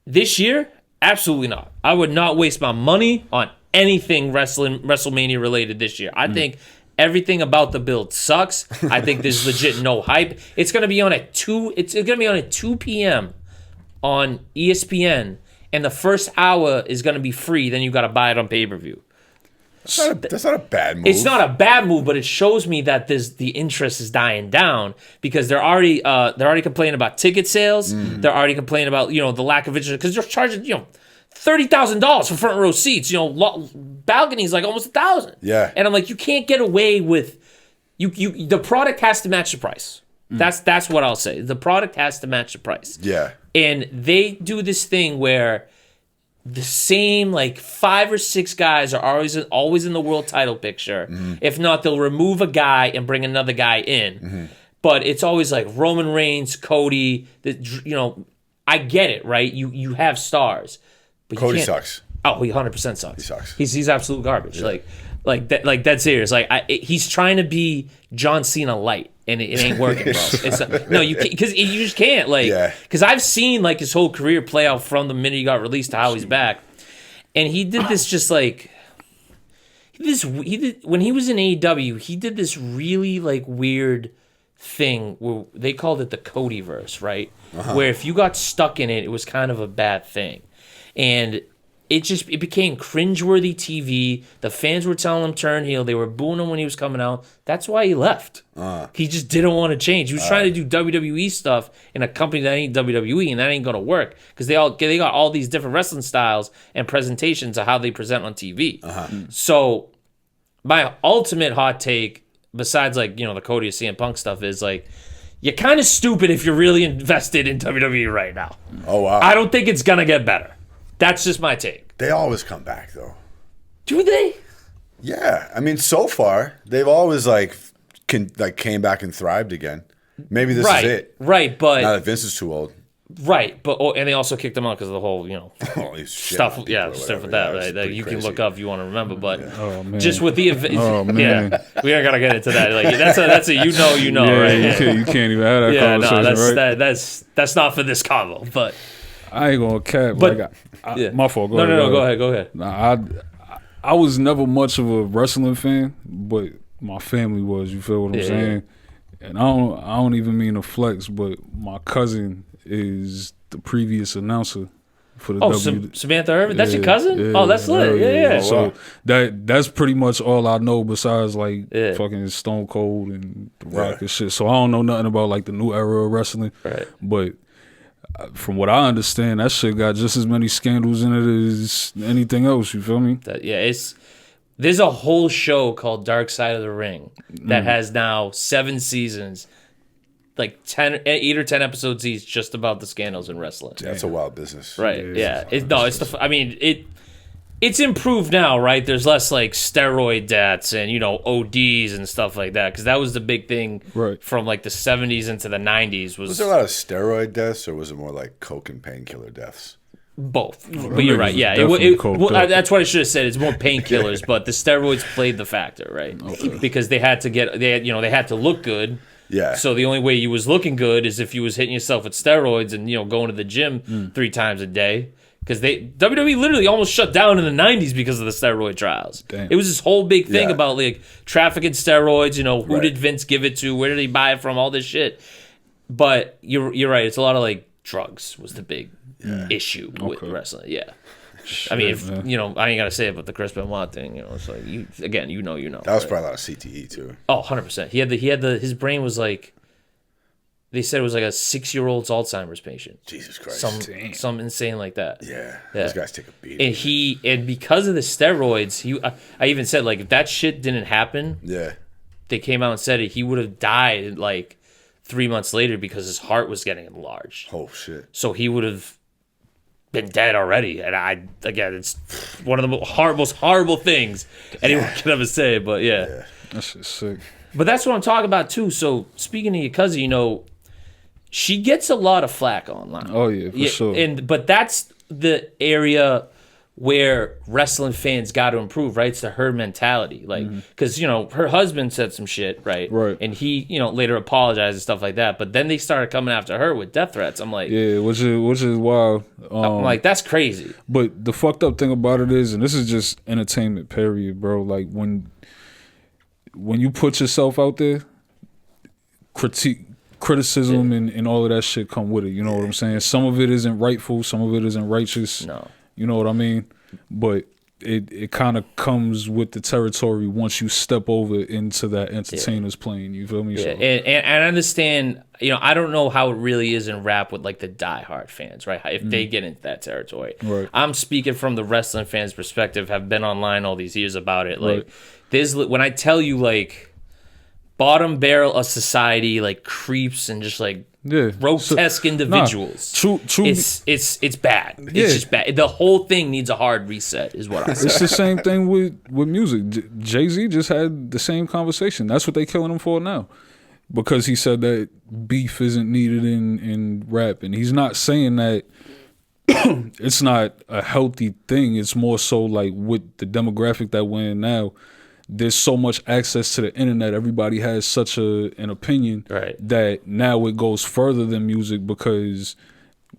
This year, absolutely not. I would not waste my money on anything WrestleMania related this year. I think everything about the build sucks. I think there's legit no hype. It's gonna be on at 2. It's gonna be on at 2 p.m. on ESPN, and the first hour is gonna be free. Then you gotta buy it on pay-per-view. That's not a bad move. It's not a bad move, but it shows me that the interest is dying down, because they're already complaining about ticket sales. They're already complaining about the lack of interest, because they're charging $30,000 for front row seats. Balconies like almost $1,000. Yeah, and I'm like, you can't get away with you. The product has to match the price. That's what I'll say. The product has to match the price. Yeah, and they do this thing where the same 5 or 6 guys are always in the world title picture. If not, they'll remove a guy and bring another guy in. But it's always like Roman Reigns, Cody. I get it, right? You have stars, but Cody sucks. Oh, he 100% sucks. He sucks. He's absolute garbage. Yeah. Like that's serious. He's trying to be John Cena light, and it ain't working, bro. Because you just can't. Because I've seen his whole career play out from the minute he got released to how he's back, and he did this just when he was in AEW, he did this really weird thing where they called it the Codyverse, right? Where if you got stuck in it, it was kind of a bad thing, and it became cringeworthy TV. The fans were telling him turn heel. They were booing him when he was coming out. That's why he left. He just didn't want to change. He was trying to do WWE stuff in a company that ain't WWE, and that ain't gonna work because they got all these different wrestling styles and presentations of how they present on TV. So my ultimate hot take, besides like the Cody or CM Punk stuff, is like, you're kind of stupid if you're really invested in WWE right now. Oh wow! I don't think it's gonna get better. That's just my take. They always come back, though. Do they? Yeah. I mean, so far, they've always, came back and thrived again. Maybe this is it. Right, but... Now that Vince is too old. Right, but... and they also kicked him out because of the whole, stuff. Yeah, stuff with that, right? That you can look up if you want to remember, but... Oh, man. Just with the... Oh, man. Yeah, we aren't going to get into that. Like, that's a you know, Yeah, right? you can't even have that conversation, right? That's not for this convo, but... I ain't gonna cap. But, my fault. No, go ahead. Nah, I was never much of a wrestling fan, but my family was. You feel what I'm saying? And I don't even mean to flex, but my cousin is the previous announcer for the Samantha Irvin. That's your cousin? Yeah, that's lit. Yeah. So that's pretty much all I know besides fucking Stone Cold and The Rock and shit. So I don't know nothing about like the new era of wrestling. Right. But from what I understand, that shit got just as many scandals in it as anything else. You feel me? There's a whole show called Dark Side of the Ring that has now 7 seasons, like 8 or 10 episodes each, just about the scandals in wrestling. That's a wild business. Right? Yeah. It's improved now, right? There's less like steroid deaths and ODs and stuff like that, because that was the big thing from like the 70s into the 90s. Was there a lot of steroid deaths, or was it more like coke and painkiller deaths? Both, but you're right. Yeah, that's what I should have said. It's more painkillers, but the steroids played the factor, right? Okay. Because they had to look good. Yeah. So the only way you was looking good is if you was hitting yourself with steroids and going to the gym 3 times a day. Because WWE literally almost shut down in the 90s because of the steroid trials. Damn. It was this whole big thing about like trafficking steroids. Who did Vince give it to? Where did he buy it from? All this shit. But you're right. It's a lot of like drugs was the big issue with wrestling. Yeah. Shit, I mean, I ain't gotta say it, but the Chris Benoit thing. It's like you know. That was probably a lot of CTE too. Oh, 100%. His brain was like. They said it was like a 6-year-old's Alzheimer's patient. Jesus Christ. Some insane like that. Yeah. Those guys take a beating. And because of the steroids, I even said like if that shit didn't happen, they came out and said it, he would have died like 3 months later because his heart was getting enlarged. Oh shit. So he would have been dead already. And it's one of the most horrible things anyone could ever say, but yeah. That's just sick. But that's what I'm talking about too. So speaking of your cousin, she gets a lot of flack online. Oh yeah, for sure. But that's the area where wrestling fans got to improve, right? It's her mentality, like because her husband said some shit, right? And he later apologized and stuff like that. But then they started coming after her with death threats. I'm like, which is wild. I'm like, that's crazy. But the fucked up thing about it is, and this is just entertainment, period, bro. Like when you put yourself out there, criticism and all of that shit come with it. You know what I'm saying? Some of it isn't rightful, some of it isn't righteous. No. You know what I mean? But it kind of comes with the territory once you step over into that entertainer's plane. You feel me? Yeah. So. And I understand, I don't know how it really is in rap with like the diehard fans, right? If they get into that territory. Right. I'm speaking from the wrestling fans' perspective, have been online all these years about it. Like, when I tell you like bottom barrel of society, like creeps and just like grotesque individuals. True. It's bad. It's just bad. The whole thing needs a hard reset, is what I say. It's the same thing with music. Jay-Z just had the same conversation. That's what they killing him for now. Because he said that beef isn't needed in rap. And he's not saying that it's not a healthy thing. It's more so like with the demographic that we're in now, there's so much access to the internet. Everybody has such an opinion that now it goes further than music, because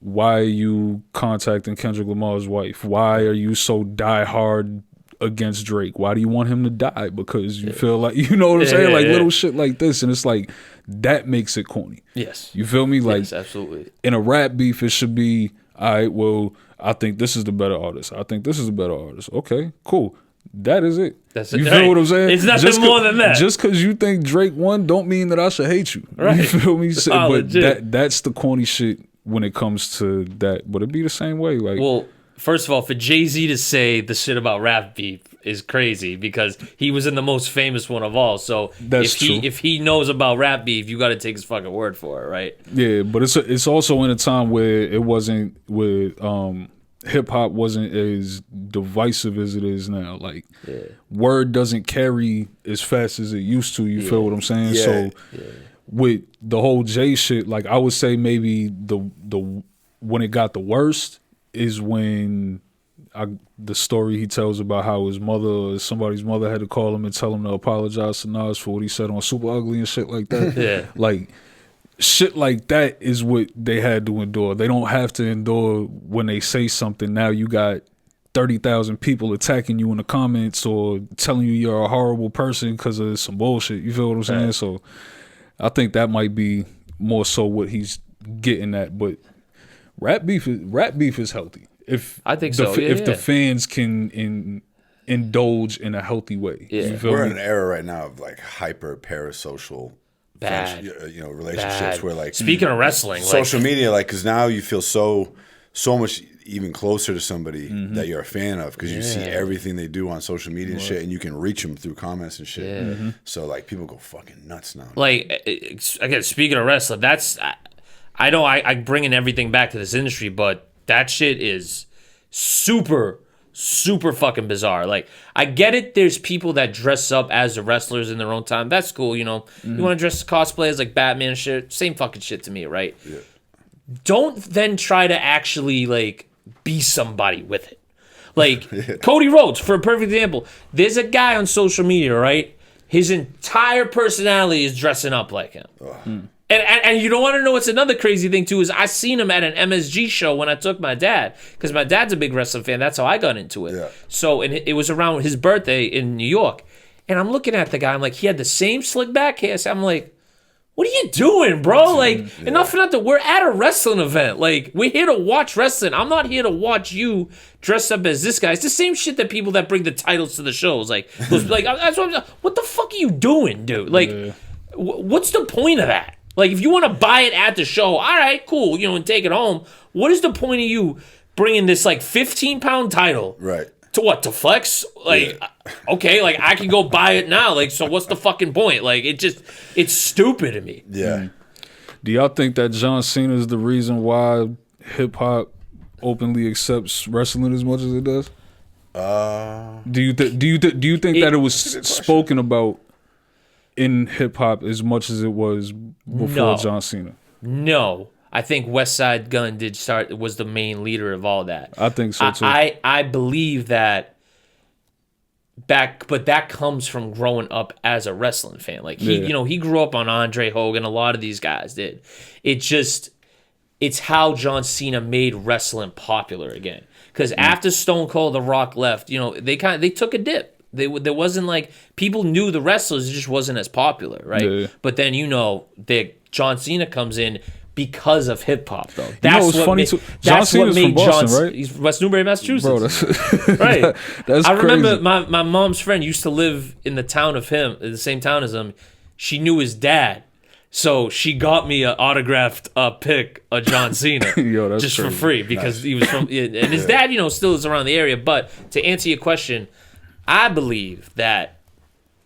why are you contacting Kendrick Lamar's wife? Why are you so diehard against Drake? Why do you want him to die? Because you feel like, you know what I'm saying? Like little shit like this. And it's like, that makes it corny. Yes. You feel me? Like, yes, absolutely. In a rap beef, it should be, all right, well, I think this is the better artist. I think this is the better artist. Okay, cool. That is it. That's you it. feel Right. what I'm saying? It's nothing more than that. Just because you think Drake won, don't mean that I should hate you. Right. You feel me? Oh, But legit. that's the corny shit when it comes to that. But it'd be the same way. Like, Well, first of all, for Jay-Z to say the shit about rap beef is crazy because he was in the most famous one of all. So That's true. if he knows about rap beef, you got to take his fucking word for it, right? yeah, but it's also in a time where it wasn't with hip hop wasn't as divisive as it is now. Like, word doesn't carry as fast as it used to. You feel what I'm saying? Yeah. So with the whole Jay shit, like I would say maybe the when it got the worst is when the story he tells about how his mother or somebody's mother had to call him and tell him to apologize to Nas for what he said on Super Ugly and shit like that. Yeah. Like, shit like that is what they had to endure. They don't have to endure when they say something. Now you got 30,000 people attacking you in the comments or telling you you're a horrible person because of some bullshit. You feel what I'm saying? Right. So I think that might be more so what he's getting at. But rap beef is healthy. If I think the, so. Yeah, if the yeah. fans can indulge in a healthy way. Yeah. You feel We're me? in an era right now of like hyper parasocial Bad. relationships Bad. where like Speaking of wrestling, social like, media, like, because now you feel so much even closer to somebody that you're a fan of because you see everything they do on social media and shit, and you can reach them through comments and shit. So like people go fucking nuts now. like again, speaking of wrestling, that's I know I bring in everything back to this industry, but that shit is super fucking bizarre. Like, I get it, there's people that dress up as the wrestlers in their own time. That's cool, you know. You want to dress cosplay as like Batman and shit, same fucking shit to me, right? Yeah. Don't then try to actually like be somebody with it. Like Cody Rhodes, for a perfect example. There's a guy on social media, right? His entire personality is dressing up like him. And you don't want to know what's another crazy thing too is I seen him at an MSG show when I took my dad because my dad's a big wrestling fan. That's how I got into it. Yeah. So and it was around his birthday in New York, and I'm looking at the guy. I'm like, he had the same slick back hair. So I'm like, what are you doing, bro? Like, enough for nothing. We're at a wrestling event. Like, we're here to watch wrestling. I'm not here to watch you dress up as this guy. It's the same shit that people that bring the titles to the shows. Like, that's what the fuck are you doing, dude? Like, what's the point of that? Like, if you want to buy it at the show, all right, cool, you know, and take it home. What is the point of you bringing this, like, 15-pound title? Right. To what? To flex? Like, okay, like, I can go buy it now. Like, so what's the fucking point? Like, it's stupid to me. Yeah. Do y'all think that John Cena is the reason why hip hop openly accepts wrestling as much as it does? Do you think that it was spoken about in hip hop as much as it was before No. John Cena? No. I think West Side Gun was the main leader of all that. I think so too. I believe that but that comes from growing up as a wrestling fan. Like he grew up on Andre Hogan. A lot of these guys did. It's how John Cena made wrestling popular again. Because after Stone Cold, The Rock left, you know, they took a dip. There wasn't like people knew the wrestlers, it just wasn't as popular, right? Yeah. But then John Cena comes in because of hip hop, though. It's funny too. John Cena's from Boston, right? He's West Newbury, Massachusetts. Bro, that's Right. that's I crazy. remember my mom's friend used to live in the same town as him. She knew his dad. So she got me an autographed pic of John Cena Yo, that's just crazy. for free because he was from and his dad, you know, still is around the area. But to answer your question, I believe that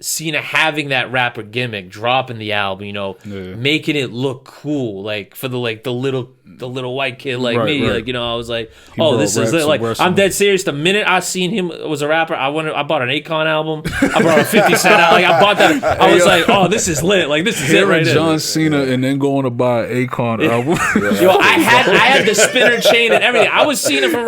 Cena having that rapper gimmick, dropping the album, you know, making it look cool, like for the little white kid like Right, me, right. like, you know, I was like, He oh, brought this is rap it. to Like, wrestling. I'm dead serious. The minute I seen him was a rapper, I bought an Akon album. I bought a 50 Cent album. Like, I bought that. I was like, oh, this is lit. Like, this is it Hearing right John here. Cena and then going to buy an Akon album. Yo, I had the spinner chain and everything. I was seeing it for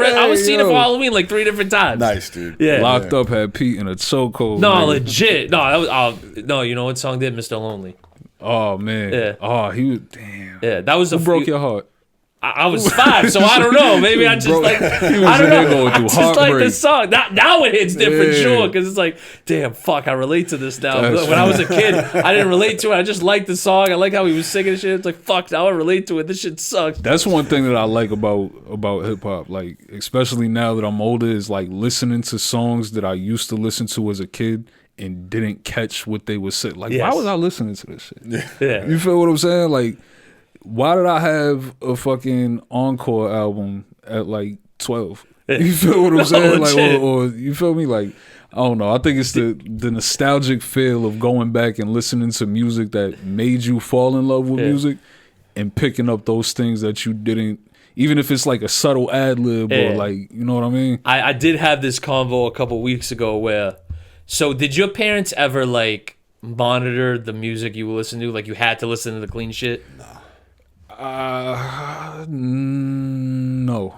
Halloween like 3 different times. Nice, dude. Yeah. Locked Up had Pete in a chokehold. No, nigga. legit. No, that was no. You know what song did Mr. Lonely? Oh man. Yeah. Oh, he was damn. Yeah, that was Who broke your heart? I was 5, so I don't know. Maybe I just like, I don't know. I just like the song. Now it hits different, sure, because it's like, damn, fuck, I relate to this now. When I was a kid, I didn't relate to it. I just liked the song. I like how he was singing shit. It's like, fuck, now I relate to it. This shit sucks. That's one thing that I like about hip hop, like especially now that I'm older, is like listening to songs that I used to listen to as a kid and didn't catch what they would say. Like, why was I listening to this shit? Yeah. You feel what I'm saying? Like, why did I have a fucking encore album at like 12? You feel what I'm saying? Like, or you feel me? Like, I don't know. I think it's the nostalgic feel of going back and listening to music that made you fall in love with music and picking up those things that you didn't, even if it's like a subtle ad lib or like, you know what I mean? I did have this convo a couple weeks ago where, so did your parents ever like monitor the music you listen to? Like you had to listen to the clean shit? No.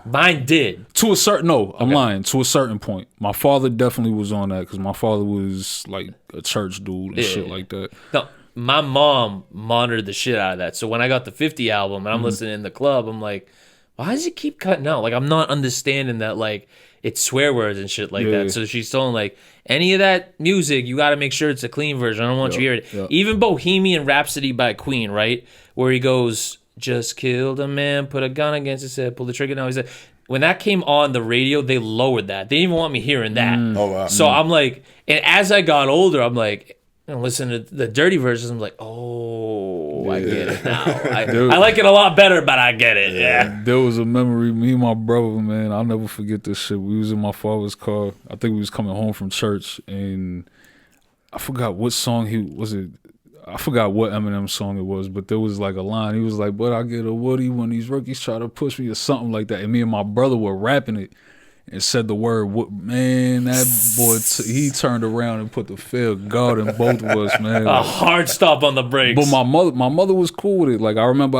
Mine did. To a certain, I'm lying. To a certain point. My father definitely was on that because my father was like a church dude and shit like that. No, my mom monitored the shit out of that. So when I got the 50 album and I'm listening in the club, I'm like, why does it keep cutting out? Like I'm not understanding that like it's swear words and shit like that. So she's telling like any of that music, you got to make sure it's a clean version. I don't want you to hear it. Even Bohemian Rhapsody by Queen, right? Where he goes, just killed a man, put a gun against his head, pull the trigger. Now he said, when that came on the radio, they lowered that. They didn't even want me hearing that. Oh, wow. So I'm like, and as I got older, I'm like, and listen to the dirty versions. I'm like, oh, I get it now. I like it a lot better, but I get it. Yeah. There was a memory, me and my brother, man, I'll never forget this shit. We was in my father's car. I think we was coming home from church, and I forgot what song I forgot what Eminem song it was, but there was like a line. He was like, but I get a woody when these rookies try to push me or something like that. And me and my brother were rapping it and said the word, man, that boy, he turned around and put the fear of God in both of us, man. A hard stop on the brakes. But my mother was cool with it. Like I remember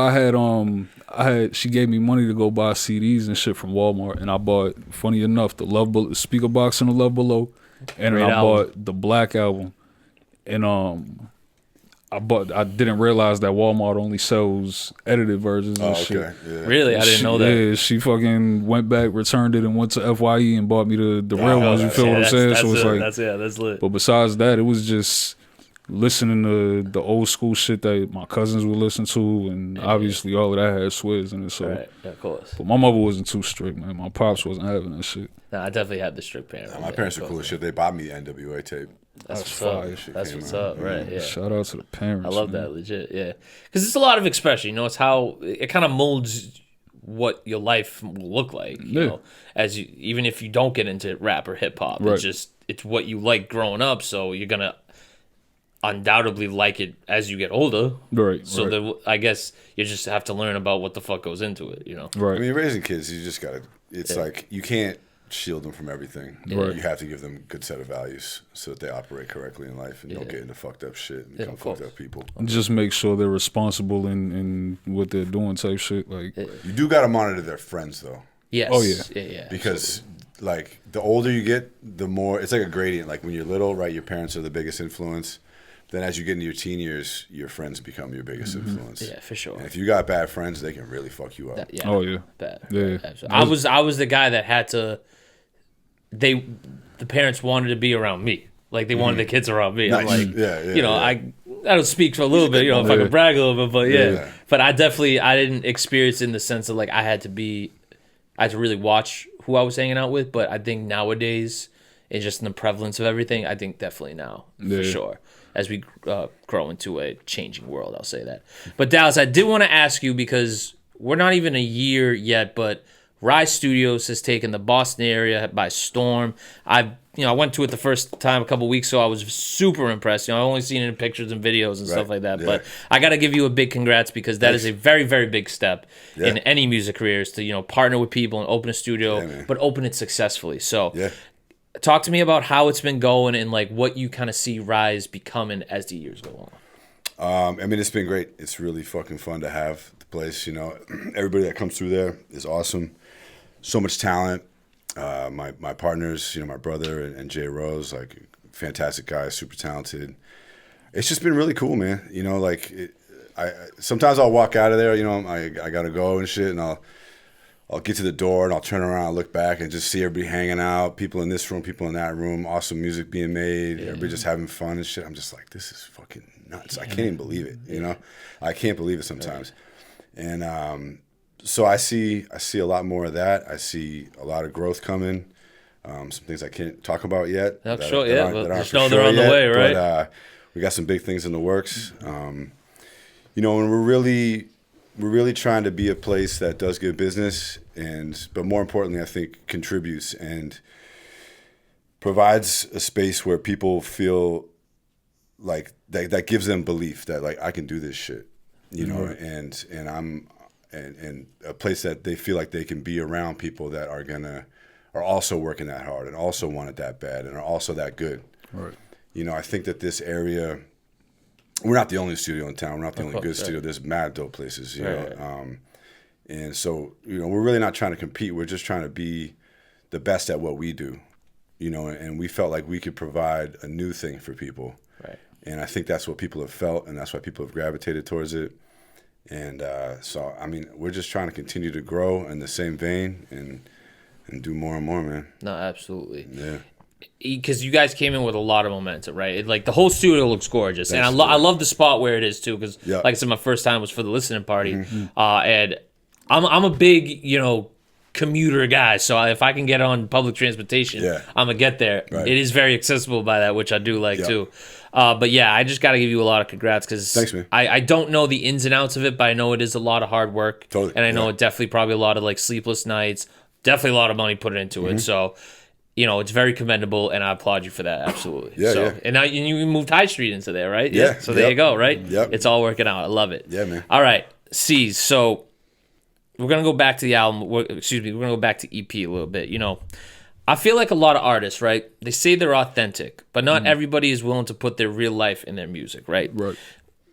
she gave me money to go buy CDs and shit from Walmart, and I bought, funny enough, the Speaker Box and the Love Below, and then I bought the Black album, and I didn't realize that Walmart only sells edited versions and shit. Yeah. Really? I didn't know that. Yeah, she fucking went back, returned it, and went to FYE and bought me the real ones. You feel what I'm saying? So it's like, that's lit. But besides that, it was just listening to the old school shit that my cousins would listen to, and obviously all of that had Swizz in it. So, right, of course. But my mother wasn't too strict, man. My pops wasn't having that shit. Nah, I definitely had the strict parents. My parents were cool as shit. They bought me the NWA tape. That's what's up. That's what's up, right? Yeah. Shout out to the parents. I love that, legit. Yeah, because it's a lot of expression. You know, it's how it kind of molds what your life will look like. You know, even if you don't get into rap or hip hop, it's what you like growing up. So you're gonna undoubtedly like it as you get older. Right. So I guess you just have to learn about what the fuck goes into it. You know. Right. I mean, raising kids, you just gotta. It's like you can't shield them from everything. Right. You have to give them a good set of values so that they operate correctly in life and don't get into fucked up shit and become fucked up people. Just make sure they're responsible in what they're doing type shit. Like you do got to monitor their friends though. Yes. Oh yeah. Yeah. Because like the older you get, the more it's like a gradient. Like when you're little, right, your parents are the biggest influence. Then as you get into your teen years, your friends become your biggest influence. Yeah, for sure. And if you got bad friends, they can really fuck you up. Oh yeah. Bad. Yeah. I was the guy that had to. The parents wanted to be around me, like they wanted the kids around me. Nice. I'm like, you know, I don't speak for a little bit, you know, if I could brag a little bit, but but I didn't experience in the sense of like I had to really watch who I was hanging out with. But I think nowadays, it's just in the prevalence of everything. I think definitely now for sure, as we grow into a changing world, I'll say that. But Dallas, I did want to ask you because we're not even a year yet, but Rise Studios has taken the Boston area by storm. I went to it the first time a couple weeks ago. I was super impressed. I've only seen it in pictures and videos and stuff like that. Yeah. But I got to give you a big congrats because that is a very, very big step in any music careers to partner with people and open a studio, but open it successfully. So talk to me about how it's been going and like what you kind of see Rise becoming as the years go on. I mean, it's been great. It's really fucking fun to have the place. Everybody that comes through there is awesome. So much talent. My partners, my brother and Jay Rose, like fantastic guys, super talented. It's just been really cool, man. sometimes I'll walk out of there, you know, I gotta go and shit, and I'll get to the door and I'll turn around and look back and just see everybody hanging out, people in this room, people in that room, awesome music being made, everybody just having fun and shit. I'm just like, this is fucking nuts. I can't even believe it, you know? I can't believe it sometimes. And so I see a lot more of that. I see a lot of growth coming. Some things I can't talk about yet. Not that, sure that yet, aren't, but that aren't just for know sure they're on the yet, way, right? But we got some big things in the works. You know, and we're really trying to be a place that does good business, but more importantly, I think contributes and provides a space where people feel like that gives them belief that like I can do this shit, you know, and a place that they feel like they can be around people that are also working that hard and also want it that bad and are also that good. Right. You know, I think that this area. We're not the only studio in town. We're not the only good studio. There's mad dope places, you know. And so, you know, we're really not trying to compete. We're just trying to be the best at what we do, you know. And we felt like we could provide a new thing for people. Right. And I think that's what people have felt, and that's why people have gravitated towards it. And so, I mean, we're just trying to continue to grow in the same vein and do more and more, man. No, absolutely. Yeah. Because you guys came in with a lot of momentum, right? Like the whole studio looks gorgeous, and I love the spot where it is too. Because like I said, my first time was for the listening party, and I'm a big, you know, commuter guy. So if I can get on public transportation, I'm gonna get there. Right. It is very accessible by that, which I do like too. But yeah, I just got to give you a lot of congrats because thanks, man. I don't know the ins and outs of it, but I know it is a lot of hard work, and I know it definitely probably a lot of like sleepless nights, definitely a lot of money put into it. So. You know, it's very commendable, and I applaud you for that. Absolutely. And now you moved High Street into there, right? Yeah. So there you go, right? Yep. It's all working out. I love it. Yeah, man. All right, C's. So we're gonna go back to the album. We're gonna go back to EP a little bit. You know, I feel like a lot of artists, right? They say they're authentic, but not everybody is willing to put their real life in their music, right? Right.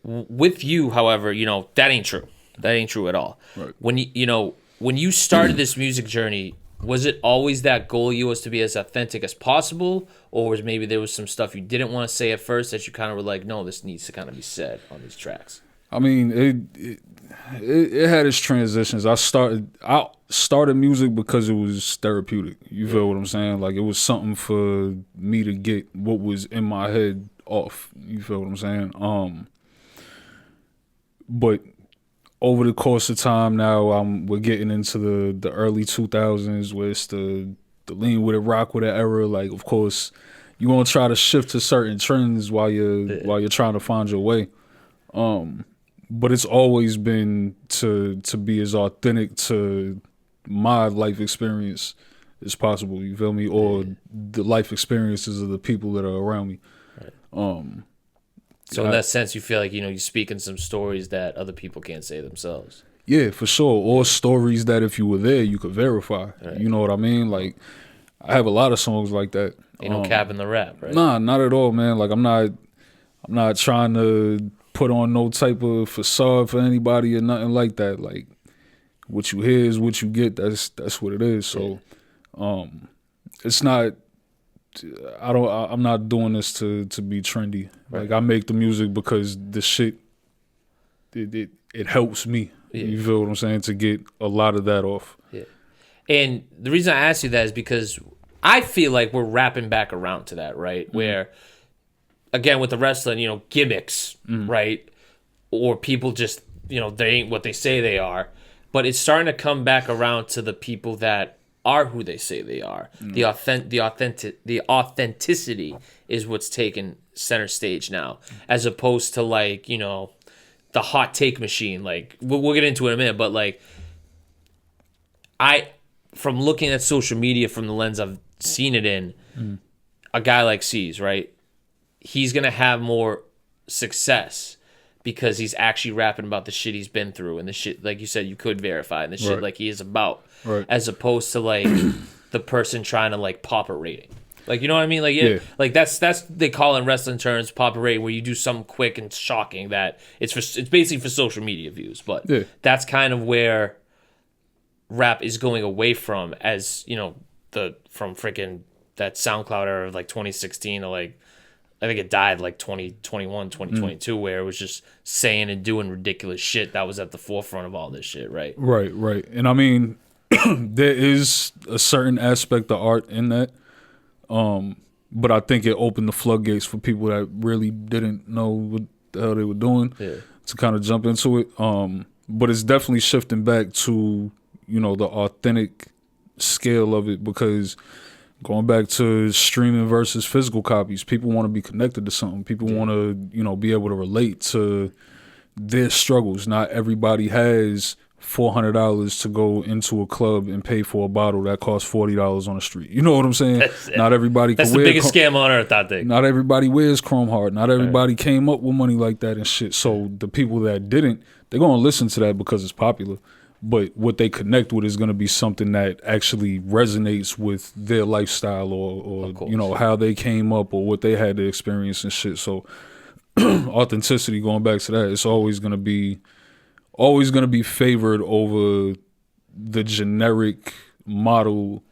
With you, however, you know that ain't true. That ain't true at all. Right. When you started this music journey. Was it always that goal you was to be as authentic as possible, or was maybe there was some stuff you didn't want to say at first that you kind of were like, no, this needs to kind of be said on these tracks? I mean, it had its transitions. I started music because it was therapeutic. You feel what I'm saying? Like it was something for me to get what was in my head off. You feel what I'm saying? But over the course of time now, we're getting into the early 2000s where it's the lean with it, rock with it era. Like, of course, you want to try to shift to certain trends while you're trying to find your way. But it's always been to be as authentic to my life experience as possible. You feel me? Or the life experiences of the people that are around me. Right. So in that sense, you feel like, you know, you speak in some stories that other people can't say themselves. Yeah, for sure. Or stories that if you were there, you could verify. Right. You know what I mean? Like, I have a lot of songs like that. Ain't no cap in the rap, right? Nah, not at all, man. Like, I'm not trying to put on no type of facade for anybody or nothing like that. Like, what you hear is what you get. That's what it is. So, it's not. I'm not doing this to be trendy. Right. Like I make the music because the shit it helps me. Yeah. You feel what I'm saying? To get a lot of that off. Yeah. And the reason I ask you that is because I feel like we're wrapping back around to that, right? Mm-hmm. Where again with the wrestling, you know, gimmicks, right? Or people just, you know, they ain't what they say they are. But it's starting to come back around to the people that are who they say they are. The authenticity is what's taken center stage now, as opposed to like, you know, the hot take machine. Like we'll get into it in a minute, but like from looking at social media from the lens I've seen it in, a guy like C's, right? He's gonna have more success because he's actually rapping about the shit he's been through and the shit, like you said, you could verify, and the shit like he is about. Right. As opposed to like the person trying to like pop a rating, like you know what I mean, like like that's they call in wrestling terms pop a rating, where you do something quick and shocking that it's basically for social media views, but that's kind of where rap is going away from, as you know, from freaking that SoundCloud era of like 2016 to like I think it died like 2021, 2022, where it was just saying and doing ridiculous shit that was at the forefront of all this shit, right? Right. And I mean, there is a certain aspect of art in that. But I think it opened the floodgates for people that really didn't know what the hell they were doing to kind of jump into it. But it's definitely shifting back to, you know, the authentic scale of it, because going back to streaming versus physical copies, people want to be connected to something. People want to, you know, be able to relate to their struggles. Not everybody has $400 to go into a club and pay for a bottle that costs $40 on the street. You know what I'm saying? Not everybody. That's the biggest scam on earth, I think. Not everybody wears Chrome Heart. Not everybody came up with money like that and shit. So the people that didn't, they're gonna listen to that because it's popular. But what they connect with is gonna be something that actually resonates with their lifestyle or you know, how they came up or what they had to experience and shit. So authenticity, going back to that, it's always gonna be favored over the generic model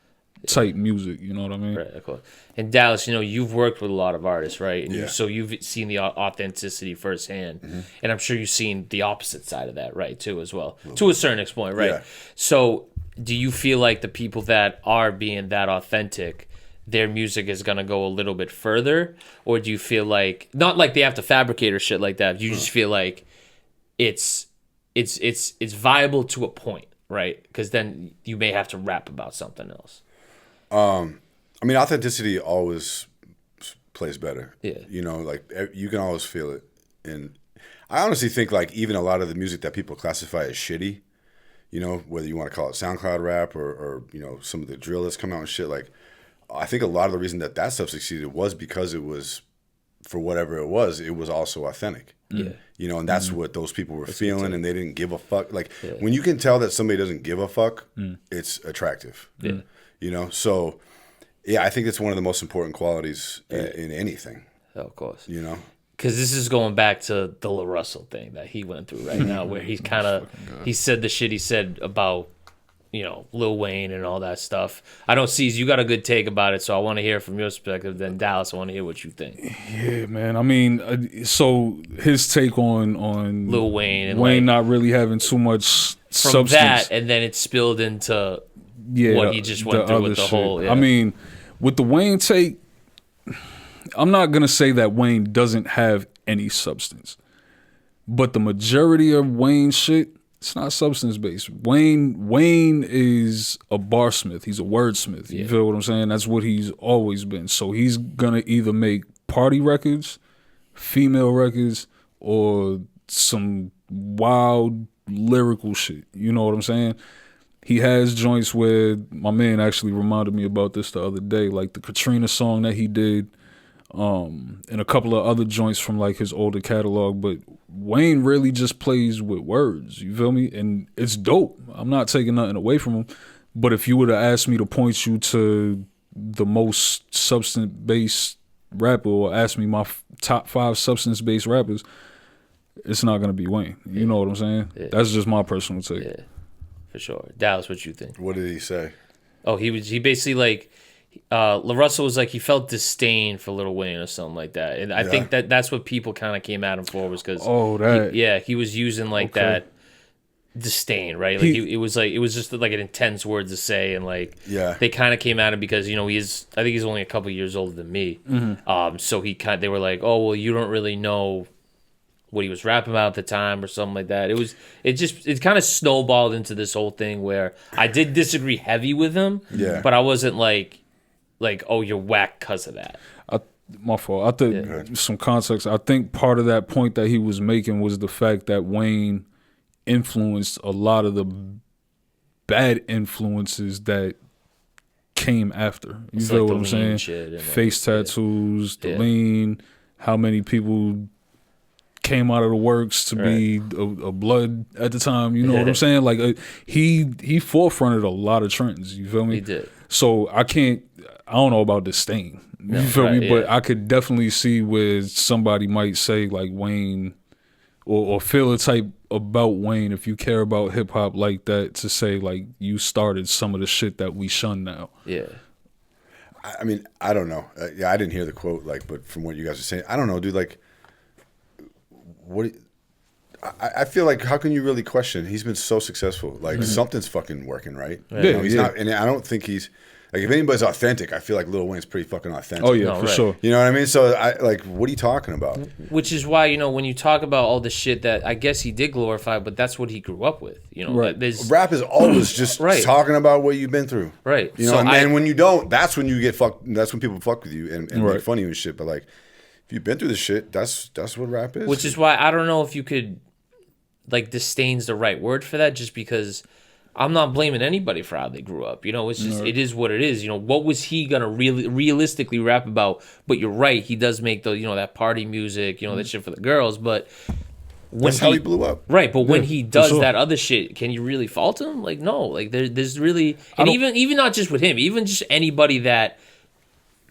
type music. You know what I mean? Right, of course. And Dallas, you know, you've worked with a lot of artists, right? And Yeah. so you've seen the authenticity firsthand. And I'm sure you've seen the opposite side of that, right, too, as well, to a certain extent, right? Yeah. So do you feel like the people that are being that authentic, their music is going to go a little bit further? Or do you feel like, not like they have to fabricate or shit like that, you just feel like it's viable to a point, right? Because then you may have to rap about something else. I mean, authenticity always plays better. Yeah. You know, like you can always feel it. And I honestly think like even a lot of the music that people classify as shitty, you know, whether you want to call it SoundCloud rap or you know, some of the drill that's come out and shit, like I think a lot of the reason that stuff succeeded was because it was, for whatever it was also authentic. Yeah. You know, and that's what those people were feeling, and they didn't give a fuck. Like when you can tell that somebody doesn't give a fuck, it's attractive. Yeah. You know, so yeah, I think it's one of the most important qualities in anything. Of course. You know, because this is going back to the La Russell thing that he went through right now, where he's kind of he said the shit he said about, you know, Lil Wayne and all that stuff. I don't see you got a good take about it, so I want to hear from your perspective. Then Dallas, I want to hear what you think. Yeah, man. I mean, so his take on Lil Wayne and Wayne like, not really having too much from substance. that, and then it spilled into what he just went through with the shit. whole. Yeah. I mean, with the Wayne take, I'm not gonna say that Wayne doesn't have any substance, but the majority of Wayne's shit, it's not substance based. Wayne is a barsmith. He's a wordsmith. You feel what I'm saying? That's what he's always been. So he's gonna either make party records, female records, or some wild lyrical shit. You know what I'm saying? He has joints where my man actually reminded me about this the other day, like the Katrina song that he did, and a couple of other joints from like his older catalog. But Wayne really just plays with words, you feel me? And it's dope. I'm not taking nothing away from him. But if you were to ask me to point you to the most substance-based rapper, or ask me my top 5 substance-based rappers, it's not going to be Wayne. You know what I'm saying? Yeah. That's just my personal take. Yeah, for sure. Dallas, what you think? what did he say? Oh, he basically like La Russell was like he felt disdain for Lil Wayne or something like that, and I think that's what people kind of came at him for, was because he was using like that disdain, right? Like it was just like an intense word to say, and like they kind of came at him because, you know, I think he's only a couple years older than me, so they were like, oh well, you don't really know what he was rapping about at the time or something like that. It kind of snowballed into this whole thing where I did disagree heavy with him, but I wasn't like, oh, you're whack because of that. My fault. I think some context. I think part of that point that he was making was the fact that Wayne influenced a lot of the bad influences that came after. You feel what I'm saying? Face tattoos, the lean, how many people came out of the works to be a blood at the time. You know what I'm saying? Like he forefronted a lot of trends. You feel me? He did. So I don't know about disdain. You feel me? But I could definitely see where somebody might say like Wayne, or feel a type about Wayne, if you care about hip hop like that, to say like you started some of the shit that we shun now. Yeah. I mean, I don't know. Yeah, I didn't hear the quote, like, but from what you guys are saying, I don't know, dude. Like, what? I feel like how can you really question? He's been so successful. Like something's fucking working, right? Yeah, he's not, and I don't think he's like if anybody's authentic. I feel like Lil Wayne's pretty fucking authentic. Oh yeah, No, for right. sure. You know what I mean? So I like, what are you talking about? Which is why, when you talk about all the shit that I guess he did glorify, but that's what he grew up with. Right. There's Rap is always just Right. talking about what you've been through, Right. You know, So and when you don't, that's when you get fucked. That's when people fuck with you and Right. make fun of you and shit. But like, if you've been through this shit, that's what rap is. which is why I don't know if you could, like, disdain's the right word for that, just because I'm not blaming anybody for how they grew up. It's just, it is what it is. What was he going to realistically rap about? But you're right. He does make that party music, that shit for the girls. But when that's how he blew up. Right, but when he does sure. that other shit, can you really fault him? Like, no. Like, there's really... And even not just with him, even just anybody that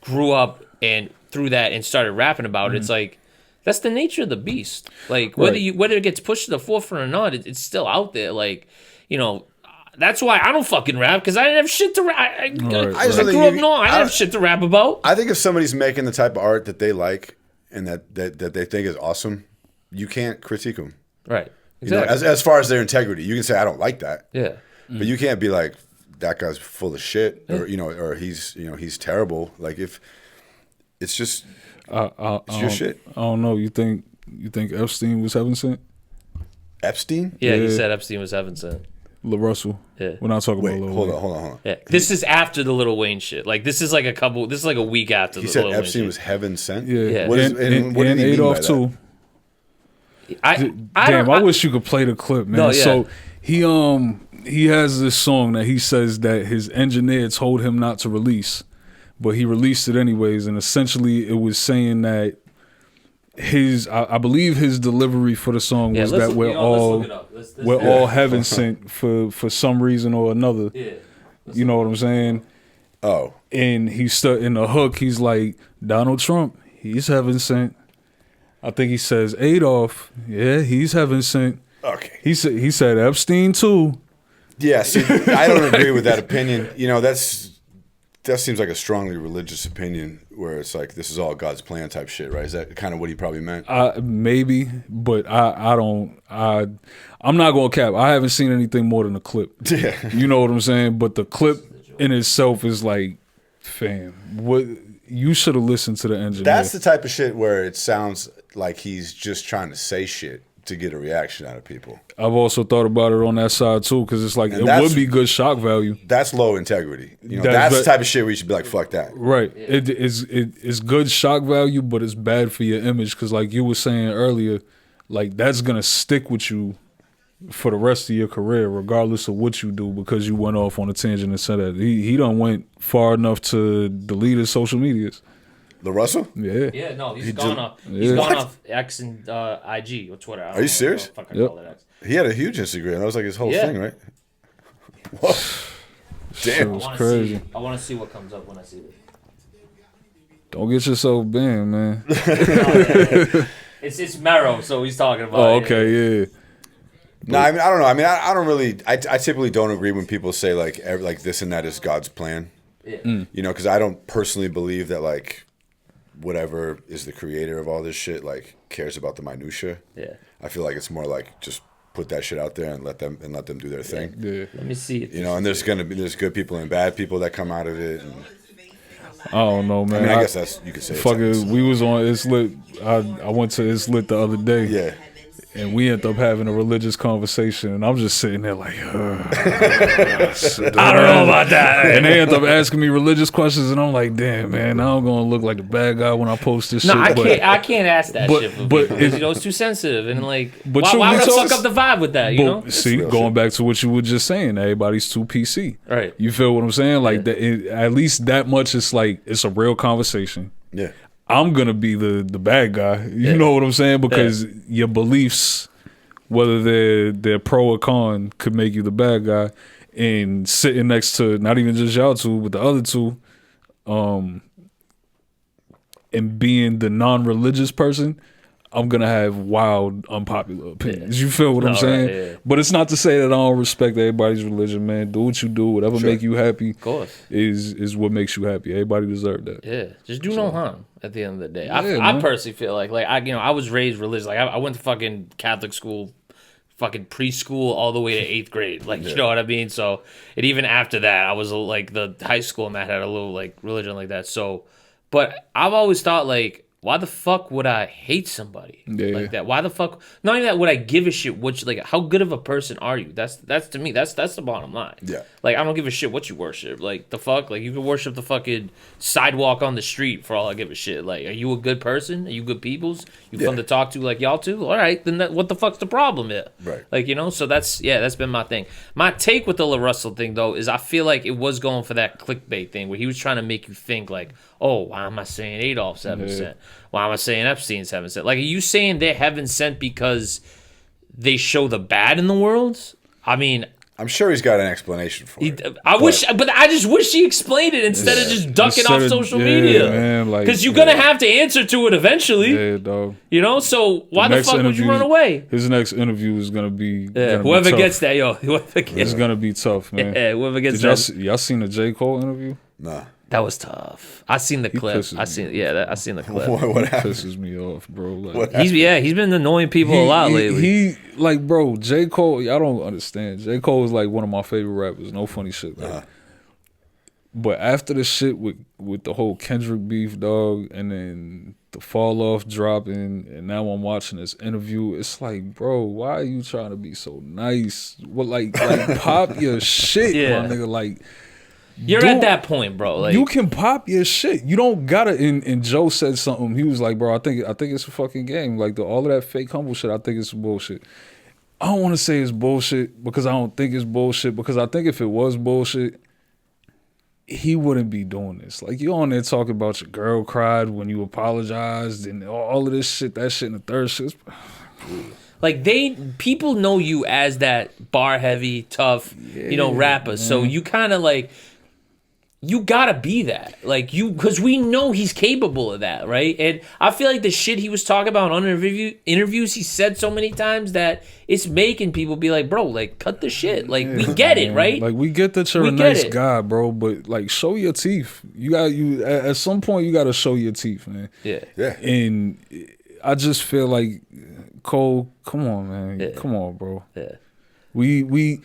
grew up and through that and started rapping about it, it's like, that's the nature of the beast. Like, whether it gets pushed to the forefront or not, it's still out there. Like, that's why I don't fucking rap, because I didn't have shit to rap. I grew up, I didn't have shit to rap about. I think if somebody's making the type of art that they like and that they think is awesome, you can't critique them. Right. Exactly. As far as their integrity, you can say I don't like that. Yeah. But you can't be like that guy's full of shit, or or he's terrible. Like if it's just it's your shit. I don't know. You think Epstein was heaven sent? Epstein? Yeah, he Yeah. said Epstein was heaven sent. Lil Russell. Yeah. We're not talking Wait, about Lil hold Wayne. on. Yeah. This is after the Lil Wayne shit. Like, this is like a week after He the said Lil Wayne Epstein shit. was heaven sent. Yeah. Yeah. What is, and what did he mean by Adolf that? too. I wish you could play the clip, man. No, yeah. So he has this song that he says that his engineer told him not to release, but he released it anyways, and essentially it was saying that I believe his delivery for the song was that we're all heaven sent for some reason or another. Yeah. You know what I'm saying? Oh, And he's in the hook. He's like, Donald Trump, he's heaven sent. I think he says Adolf, yeah, he's heaven sent. okay. He said Epstein too. Yeah, see, I don't agree with that opinion. That seems like a strongly religious opinion where it's like this is all God's plan type shit, right? Is that kind of what he probably meant? Maybe, but I don't. I'm not gonna cap. I haven't seen anything more than a clip. Yeah. You know what I'm saying? But the clip in itself is like, fam, what you should have listened to the engineer. That's the type of shit where it sounds like he's just trying to say shit to get a reaction out of people. I've also thought about it on that side too, because it's like And it would be good shock value. That's low integrity. That's the type of shit where you should be like, fuck that. Right. It's good shock value, but it's bad for your image because, like you were saying earlier, like that's gonna stick with you for the rest of your career, regardless of what you do, because you went off on a tangent and said that he done went far enough to delete his social medias. Lil Russell? Yeah. Yeah, no, He gone off. Yeah. He's gone off X and IG or Twitter. Are you serious? Fuck, I Yep. call it X. He had a huge Instagram. That was like his whole Yeah. thing, right? Whoa. Shit Damn. was crazy. I want to see what comes up when I see it. Don't get yourself banned, man. It's Mero, so he's talking about. Oh, okay, yeah. No, I mean, I don't know. I mean, I don't really. I typically don't agree when people say like this and that is God's plan. Yeah. Because I don't personally believe that like whatever is the creator of all this shit like cares about the minutia. Yeah. I feel like it's more like just put that shit out there and let them do their thing. Yeah. Let me see it. And there's good people and bad people that come out of it. And, I don't know, man. I mean, I guess that's you could say. Fuck it. We was on It's Lit. I went to It's Lit the other day. Yeah. And we ended up having a religious conversation, and I'm just sitting there like, I don't know about that. and they ended up asking me religious questions, and I'm like, damn, man, now I'm gonna look like the bad guy when I post this No, shit. I can't ask that but- shit for but people, because, it- it's too sensitive, and like, But why truth would be I told, fuck up the vibe with that? You know? But see, real going shit. back to what you were just saying, everybody's too PC. Right. You feel what I'm saying? Like Yeah. at least that much. It's like it's a real conversation. Yeah. I'm gonna be the bad guy. You Yeah. know what I'm saying? Because your beliefs, whether they're pro or con, could make you the bad guy. And sitting next to not even just y'all two, but the other two, and being the non-religious person, I'm gonna have wild, unpopular opinions. You feel what I'm saying? Right, yeah. But it's not to say that I don't respect everybody's religion, man. Do what you do, whatever make you happy. Of course, is what makes you happy. Everybody deserves that. yeah. Just do no harm at the end of the day. Yeah, I personally feel like I was raised religious. Like I went to fucking Catholic school, fucking preschool all the way to 8th grade. Like you know what I mean. So and even after that, I was like the high school I'm at had a little like religion like that. So, but I've always thought like, why the fuck would I hate somebody like that? Why the fuck? Not only that, would I give a shit? What like? How good of a person are you? That's to me. That's the bottom line. Yeah. Like I don't give a shit what you worship. Like the fuck. Like you can worship the fucking sidewalk on the street for all I give a shit. Like, are you a good person? Are you good peoples? You fun to talk to like y'all too? All right, then what the fuck's the problem here? Right. Like so that's been my thing. My take with the La Russell thing though is I feel like it was going for that clickbait thing where he was trying to make you think like, oh, why am I saying Adolf's heaven sent? Why am I saying Epstein's heaven sent? Like, are you saying they're heaven sent because they show the bad in the world? I mean, I'm sure he's got an explanation for it. But I just wish he explained it instead of just ducking off social media. Because you're gonna have to answer to it eventually. Yeah, dog. You know, so why the fuck would you run away? His next interview is gonna be whoever gets that, it's gonna be tough, man. Yeah, whoever gets that. Y'all seen the J. Cole interview? Nah. That was tough. I seen the clip. I seen the clip. What happened? Pisses me off, bro. Like, he's been annoying people a lot lately. He like, bro, J. Cole. Y'all don't understand. J. Cole is like one of my favorite rappers. No funny shit. Like, but after the shit with the whole Kendrick beef, dog, and then the fall off dropping, and now I'm watching this interview. It's like, bro, why are you trying to be so nice? What like pop your shit, my nigga, like. You're at that point, bro. Like, you can pop your shit. You don't gotta. And Joe said something. He was like, "Bro, I think it's a fucking game. Like all of that fake humble shit. I think it's bullshit. I don't want to say it's bullshit because I don't think it's bullshit. Because I think if it was bullshit, he wouldn't be doing this. Like you on there talking about your girl cried when you apologized and all of this shit. That shit and the third shit. Like people know you as that bar heavy, tough, rapper. Man. So you kind of like. You gotta be that, like because we know he's capable of that, right? And I feel like the shit he was talking about on interviews he said so many times that it's making people be like, bro, like cut the shit, like we get it, right? Like we get that you're a nice guy, bro, but like show your teeth. You at some point you gotta show your teeth, man. Yeah. And I just feel like Cole, come on, man, come on, bro. Yeah. We.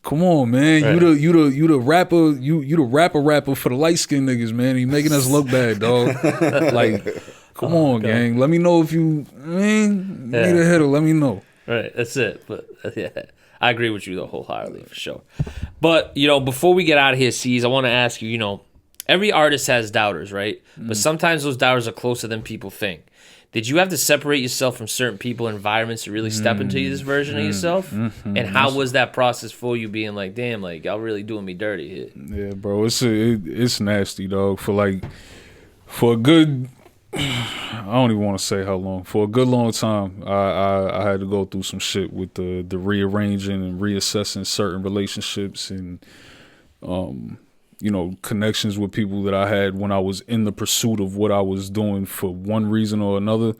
Come on, man. Right. You the rapper. You the rapper for the light skinned niggas, man. You making us look bad, dog. Like, come on, gang. Let me know if you need a hitter. Let me know. Right, that's it. But I agree with you though wholeheartedly for sure. But before we get out of here, C's, I want to ask you. Every artist has doubters, right? But sometimes those doubters are closer than people think. Did you have to separate yourself from certain people and environments to really step into this version of yourself? And how was that process for you being like, damn, like, y'all really doing me dirty here? Yeah, bro, it's nasty, dog. For a good, I don't even want to say how long. For a good long time, I had to go through some shit with the rearranging and reassessing certain relationships and, connections with people that I had when I was in the pursuit of what I was doing for one reason or another.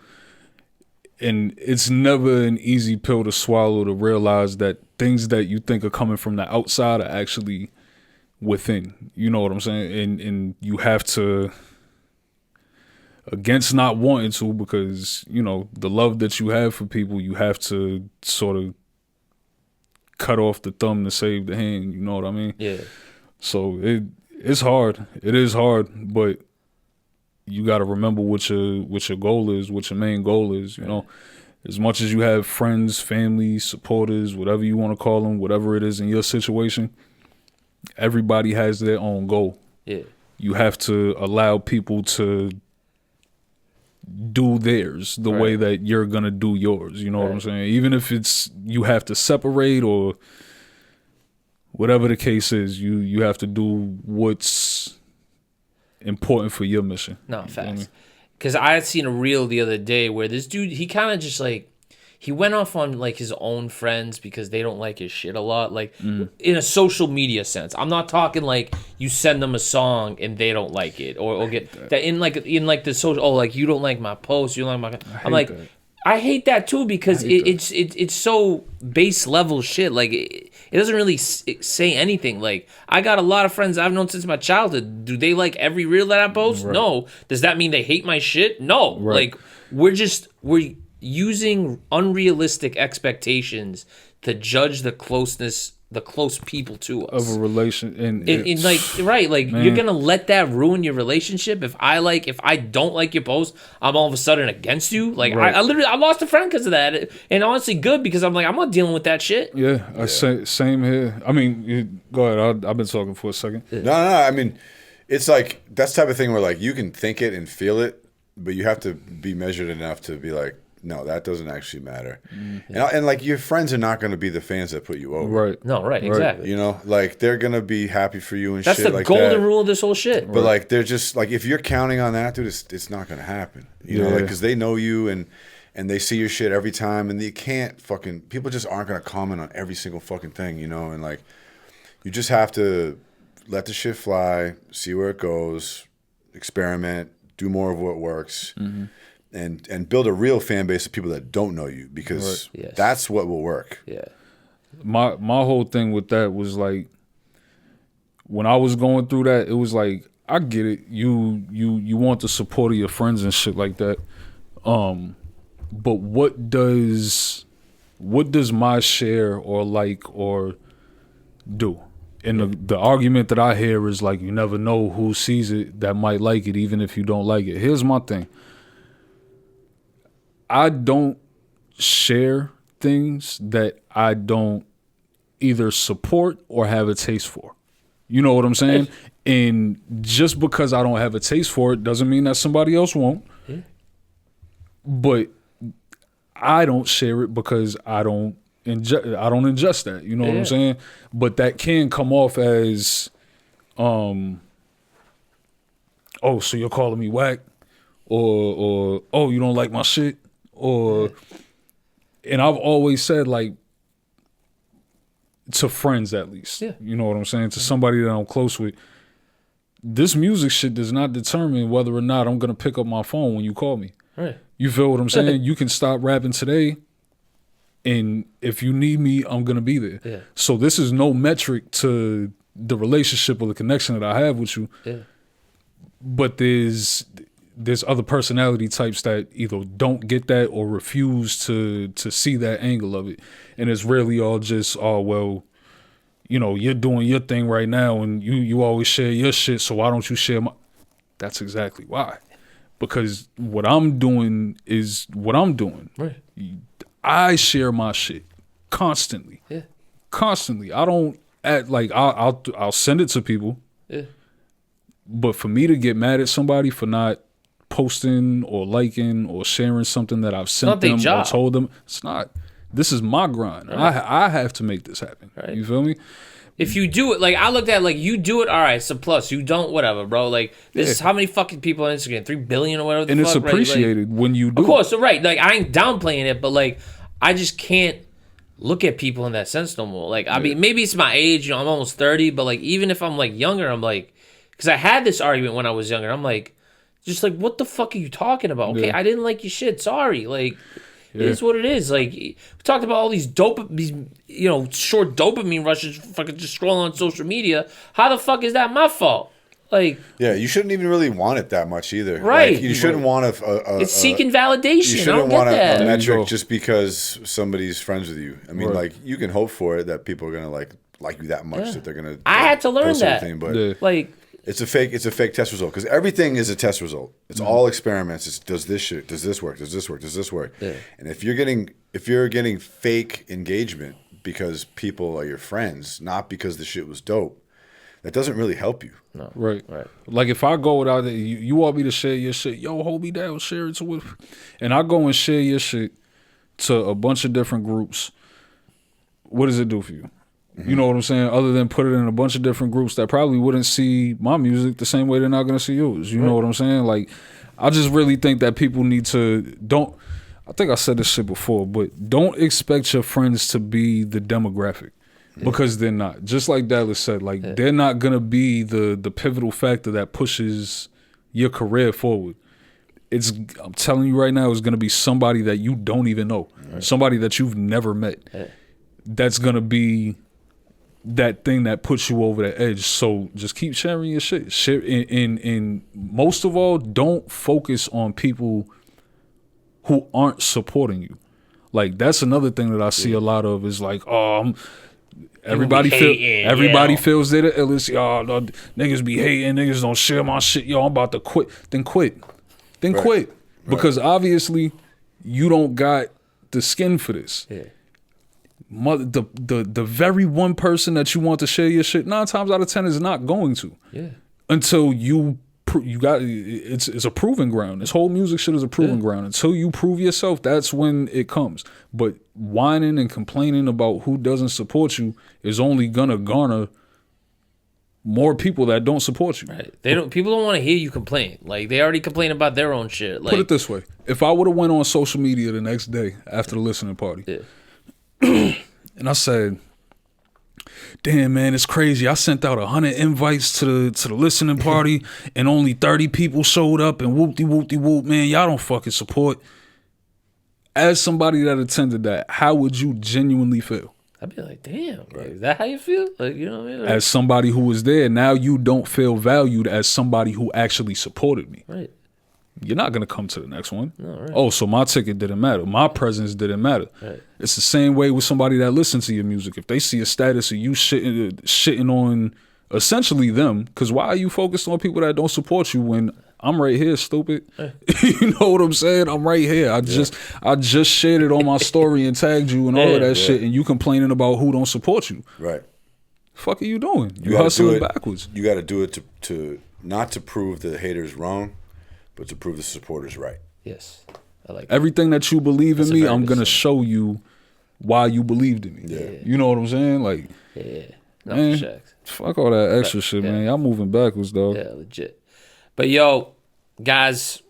And it's never an easy pill to swallow to realize that things that you think are coming from the outside are actually within. You know what I'm saying? And you have to, against not wanting to, because, the love that you have for people, you have to sort of cut off the thumb to save the hand. You know what I mean? Yeah. So it's hard. It is hard, but you got to remember what your goal is, what your main goal is. You know, as much as you have friends, family, supporters, whatever you want to call them, whatever it is in your situation, everybody has their own goal. Yeah. You have to allow people to do theirs the way that you're gonna do yours. You know what I'm saying? Even if it's you have to separate or whatever the case is, you have to do what's important for your mission. No, facts. Because I had seen a reel the other day where this dude, he kind of just he went off on his own friends because they don't like his shit a lot, in a social media sense. I'm not talking like you send them a song and they don't like it or get that in the social. Oh, like you don't like my post, you don't like my. I'm like, I hate that too because it's so base level shit. Like it doesn't really say anything. Like I got a lot of friends I've known since my childhood. Do they like every reel that I post? Right. No. Does that mean they hate my shit? No. Right. Like we're using unrealistic expectations to judge the close people to us of a relation, and like right, like man. you're gonna let that ruin your relationship. If I don't like your post, I'm all of a sudden against you. Like Right. I lost a friend because of that, and honestly, good because I'm like I'm not dealing with that shit. Yeah, same here. I mean, go ahead. I've been talking for a second. No. I mean, it's like that's the type of thing where like you can think it and feel it, but you have to be measured enough to be like, no, that doesn't actually matter. And like your friends are not going to be the fans that put you over. Right. No, right, exactly. You know, like they're going to be happy for you and That's shit the like golden that. rule of this whole shit. But like they're just like if you're counting on that, dude, it's not going to happen. You know, like because they know you and they see your shit every time, and you can't fucking people just aren't going to comment on every single fucking thing. You know, and like you just have to let the shit fly, see where it goes, experiment, do more of what works. And build a real fan base of people that don't know you because that's what will work. Yeah. My whole thing with that was like when I was going through that, it was like I get it. You want the support of your friends and shit like that. But what does my share or like or do? And the argument that I hear is like you never know who sees it that might like it even if you don't like it. Here's my thing. I don't share things that I don't either support or have a taste for. You know what I'm saying? And just because I don't have a taste for it doesn't mean that somebody else won't. But I don't share it because I don't ingest that. You know what I'm saying? But that can come off as, oh, so you're calling me whack, or oh, you don't like my shit. And I've always said, like, to friends at least, you know what I'm saying, to somebody that I'm close with, this music shit does not determine whether or not I'm gonna pick up my phone when you call me. Right. You feel what I'm saying? You can stop rapping today, and if you need me, I'm gonna be there. Yeah. So this is no metric to the relationship or the connection that I have with you. Yeah. But there's other personality types that either don't get that or refuse to see that angle of it. And it's really all just, oh, well, you know, you're doing your thing right now and you always share your shit, so why don't you share my... That's exactly why. Because what I'm doing is what I'm doing. Right. I share my shit constantly. Yeah. Constantly. I don't act like I'll send it to people. Yeah. But for me to get mad at somebody for not posting or liking or sharing something that I've sent them or told them, it's not. This is my grind. Right. I have to make this happen. Right. You feel me? If you do it, like I looked at, like you do it, all right, it's a plus. You don't, whatever, bro. Like this is how many fucking people on Instagram, 3 billion or whatever. And it's appreciated right? Like, when you do. Of course, right? Like I ain't downplaying it, but like I just can't look at people in that sense no more. Like I mean, maybe it's my age. You know, I'm almost 30, but like even if I'm like younger, I'm like, because I had this argument when I was younger. I'm like, just like, what the fuck are you talking about? Okay, I didn't like your shit. Sorry, like. It is what it is. Like we talked about all these short dopamine rushes, fucking just scrolling on social media. How the fuck is that my fault? Like, yeah, you shouldn't even really want it that much either. Right? Like, you shouldn't want it's seeking validation. You shouldn't want a metric just because somebody's friends with you. I mean, like you can hope for it that people are gonna like you that much that they're gonna. I had to learn that. But like. It's a fake test result because everything is a test result. It's all experiments. It's does this shit? Does this work? Does this work? Does this work? Yeah. And if you're getting fake engagement because people are your friends, not because the shit was dope, that doesn't really help you. No. Right. Like if I go without it, you want me to share your shit, yo, hold me down, share it with, and I go and share your shit to a bunch of different groups. What does it do for you? You know what I'm saying? Other than put it in a bunch of different groups that probably wouldn't see my music the same way they're not going to see yours. You know what I'm saying? Like, I just really think that people need to I think I said this shit before, but don't expect your friends to be the demographic because they're not. Just like Dallas said, like they're not going to be the pivotal factor that pushes your career forward. I'm telling you right now, it's gonna be somebody that you don't even know, somebody that you've never met. That's gonna be that thing that puts you over the edge. So just keep sharing your shit. And most of all, don't focus on people who aren't supporting you. Like, that's another thing that I see a lot of is like, everybody feels they're the illest. Y'all, niggas be hating, niggas don't share my shit. Yo, I'm about to quit. Then quit. Because obviously you don't got the skin for this. Yeah. The very one person that you want to share your shit 9 times out of 10 is not going to. Yeah. Until you got it's a proving ground. This whole music shit is a proving ground. Until you prove yourself, that's when it comes. But whining and complaining about who doesn't support you is only gonna garner more people that don't support you. Right. People don't want to hear you complain. Like, they already complain about their own shit. Like, put it this way. If I would have went on social media the next day after the listening party, and I said, damn, man, it's crazy. I sent out 100 invites to the listening party and only 30 people showed up and whoop-de-whoop-de-whoop, man, y'all don't fucking support. As somebody that attended that, how would you genuinely feel? I'd be like, damn, like, is that how you feel? Like, you know what I mean? Like, as somebody who was there, now you don't feel valued as somebody who actually supported me. Right. You're not going to come to the next one. No, right. Oh, so my ticket didn't matter. My presence didn't matter. Right. It's the same way with somebody that listens to your music. If they see a status of you shitting on essentially them, because why are you focused on people that don't support you when I'm right here, stupid? You know what I'm saying? I'm right here. I just shared it on my story and tagged you and all of that shit, and you complaining about who don't support you. Right. Fuck are you doing? You hustling backwards. You got to do it to not to prove the haters wrong, but to prove the supporters right. Yes. I like everything that you believe in me, I'm going to show you why you believed in me. Yeah. You know what I'm saying? Like, no, man, fuck all that extra shit, man. Y'all moving backwards, dog. Yeah, legit. But, yo, guys,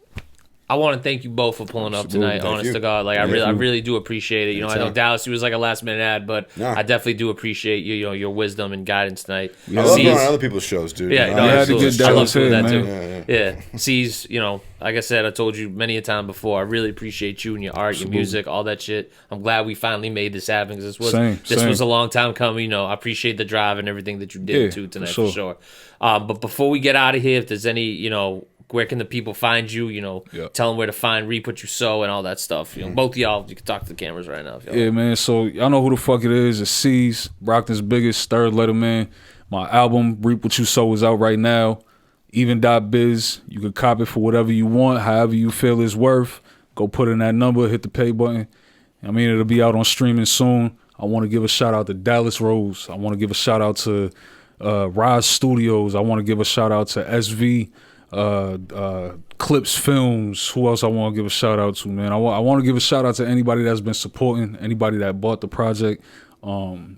I want to thank you both for pulling up tonight, honest to God. Like, I really do appreciate it. You know, I know Dallas, he was like a last-minute ad, but I definitely do appreciate your wisdom and guidance tonight. I love going on other people's shows, dude. Yeah, no, had to get Dallas in, that man. too. Yeah. C's, you know, like I said, I told you many a time before, I really appreciate you and your art, your music, all that shit. I'm glad we finally made this happen, because this was a long time coming. You know, I appreciate the drive and everything that you did too tonight, for sure. But before we get out of here, if there's any, you know, where can the people find you? You know, tell them where to find Reap What You Sow and all that stuff. You know, both of y'all, you can talk to the cameras right now. If y'all man. So y'all know who the fuck it is. It's C's, Brockton's biggest third letter man. My album Reap What You Sow is out right now. Even.biz. You can cop it for whatever you want, however you feel it's worth. Go put in that number, hit the pay button. I mean, it'll be out on streaming soon. I want to give a shout out to Dallas Rose. I want to give a shout out to Rise Studios. I want to give a shout out to SV. Clips Films. Who else I want to give a shout out to, man? I want to give a shout out to anybody that's been supporting, anybody that bought the project,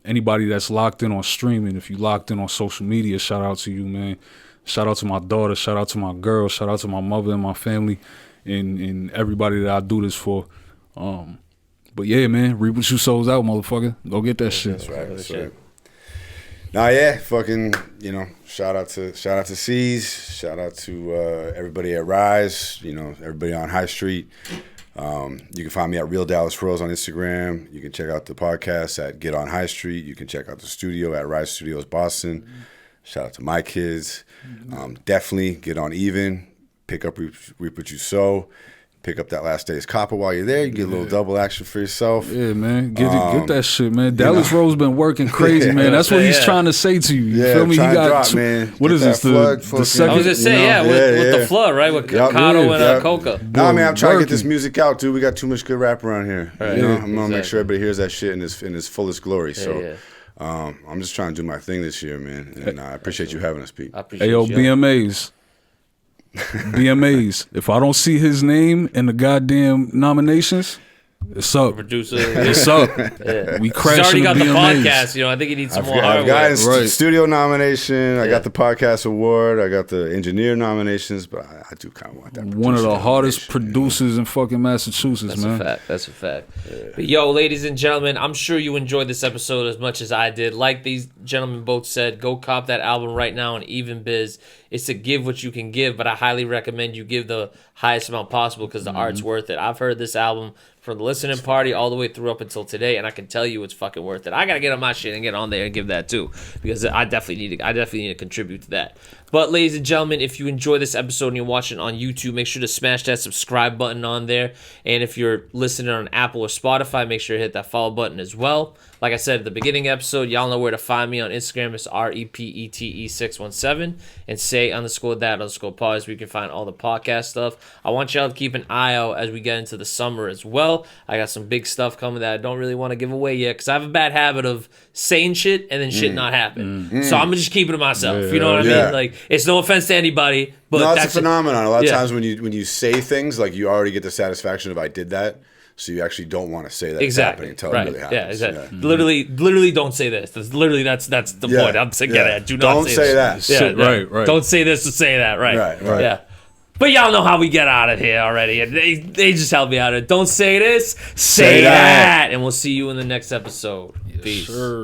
anybody that's locked in on streaming. If you locked in on social media, shout out to you, man. Shout out to my daughter, shout out to my girl, shout out to my mother and my family, and everybody that I do this for. But yeah, man, Reap What You Sow's out, motherfucker. Go get that shit. That's right. That's right. Nah, fucking, you know, shout out to C's, shout out to everybody at Rise, you know, everybody on High Street. You can find me at Real Dallas Rose on Instagram. You can check out the podcast at Get On High Street. You can check out the studio at Rise Studios Boston. Mm-hmm. Shout out to my kids. Definitely get on Even. Pick up Reap What You Sow. Pick up that Last Day's Copper while you're there. You get a little double action for yourself. Yeah, man. Get that shit, man. Dallas Rose been working crazy, man. That's what he's trying to say to you. You feel me? He got man. What get is this? The second? I was just saying, with the flood, right? With Kato and Coca. Nah, man, I'm trying to get this music out, dude. We got too much good rap around here. Right. You know? I'm gonna make sure everybody hears that shit in its fullest glory. So I'm just trying to do my thing this year, man. And I appreciate you having us, Pete. Hey, yo, BMAs. BMAs. If I don't see his name in the goddamn nominations, It's up. Producer. It's up. Yeah. We He's crashing already got the BMAs. podcast. You know, I think he needs some more I've hardware. gotten Right. studio nomination. I got the podcast award. I got the engineer nominations, but I do kind of want that. One of the producer hardest nomination, producers in fucking Massachusetts, That's man. a fact. That's a fact. But yo, ladies and gentlemen, I'm sure you enjoyed this episode as much as I did. Like these gentlemen both said, go cop that album right now on Even Biz. It's to give what you can give, but I highly recommend you give the highest amount possible because the art's worth it. I've heard this album from the listening party all the way through up until today, and I can tell you it's fucking worth it. I gotta get on my shit and get on there and give that too, because I definitely need to contribute to that. But ladies and gentlemen, if you enjoy this episode and you're watching on YouTube, make sure to smash that subscribe button on there. And if you're listening on Apple or Spotify, make sure to hit that follow button as well. Like I said at the beginning episode, y'all know where to find me on Instagram. It's REPETE617 and say_that_pause where you can find all the podcast stuff. I want y'all to keep an eye out as we get into the summer as well. I got some big stuff coming that I don't really want to give away yet because I have a bad habit of saying shit and then shit not happen. So I'm gonna just keep it to myself. You know what I Yeah. mean? Like, it's no offense to anybody, but No, that's that's a phenomenon. A lot of Yeah. times when you say things, like you already get the satisfaction of I did that, so you actually don't want to say that Exactly. it's happening until Right. it really happens. Yeah. Exactly. Literally, don't say this. That's the Yeah. point. I'm saying, Yeah. do not Don't say say this. that. Yeah, Right. Don't say this to say that. Right. Right. Yeah. But y'all know how we get out of here already, and they just help me out. Don't say this, say that. And we'll see you in the next episode. Peace. Sure.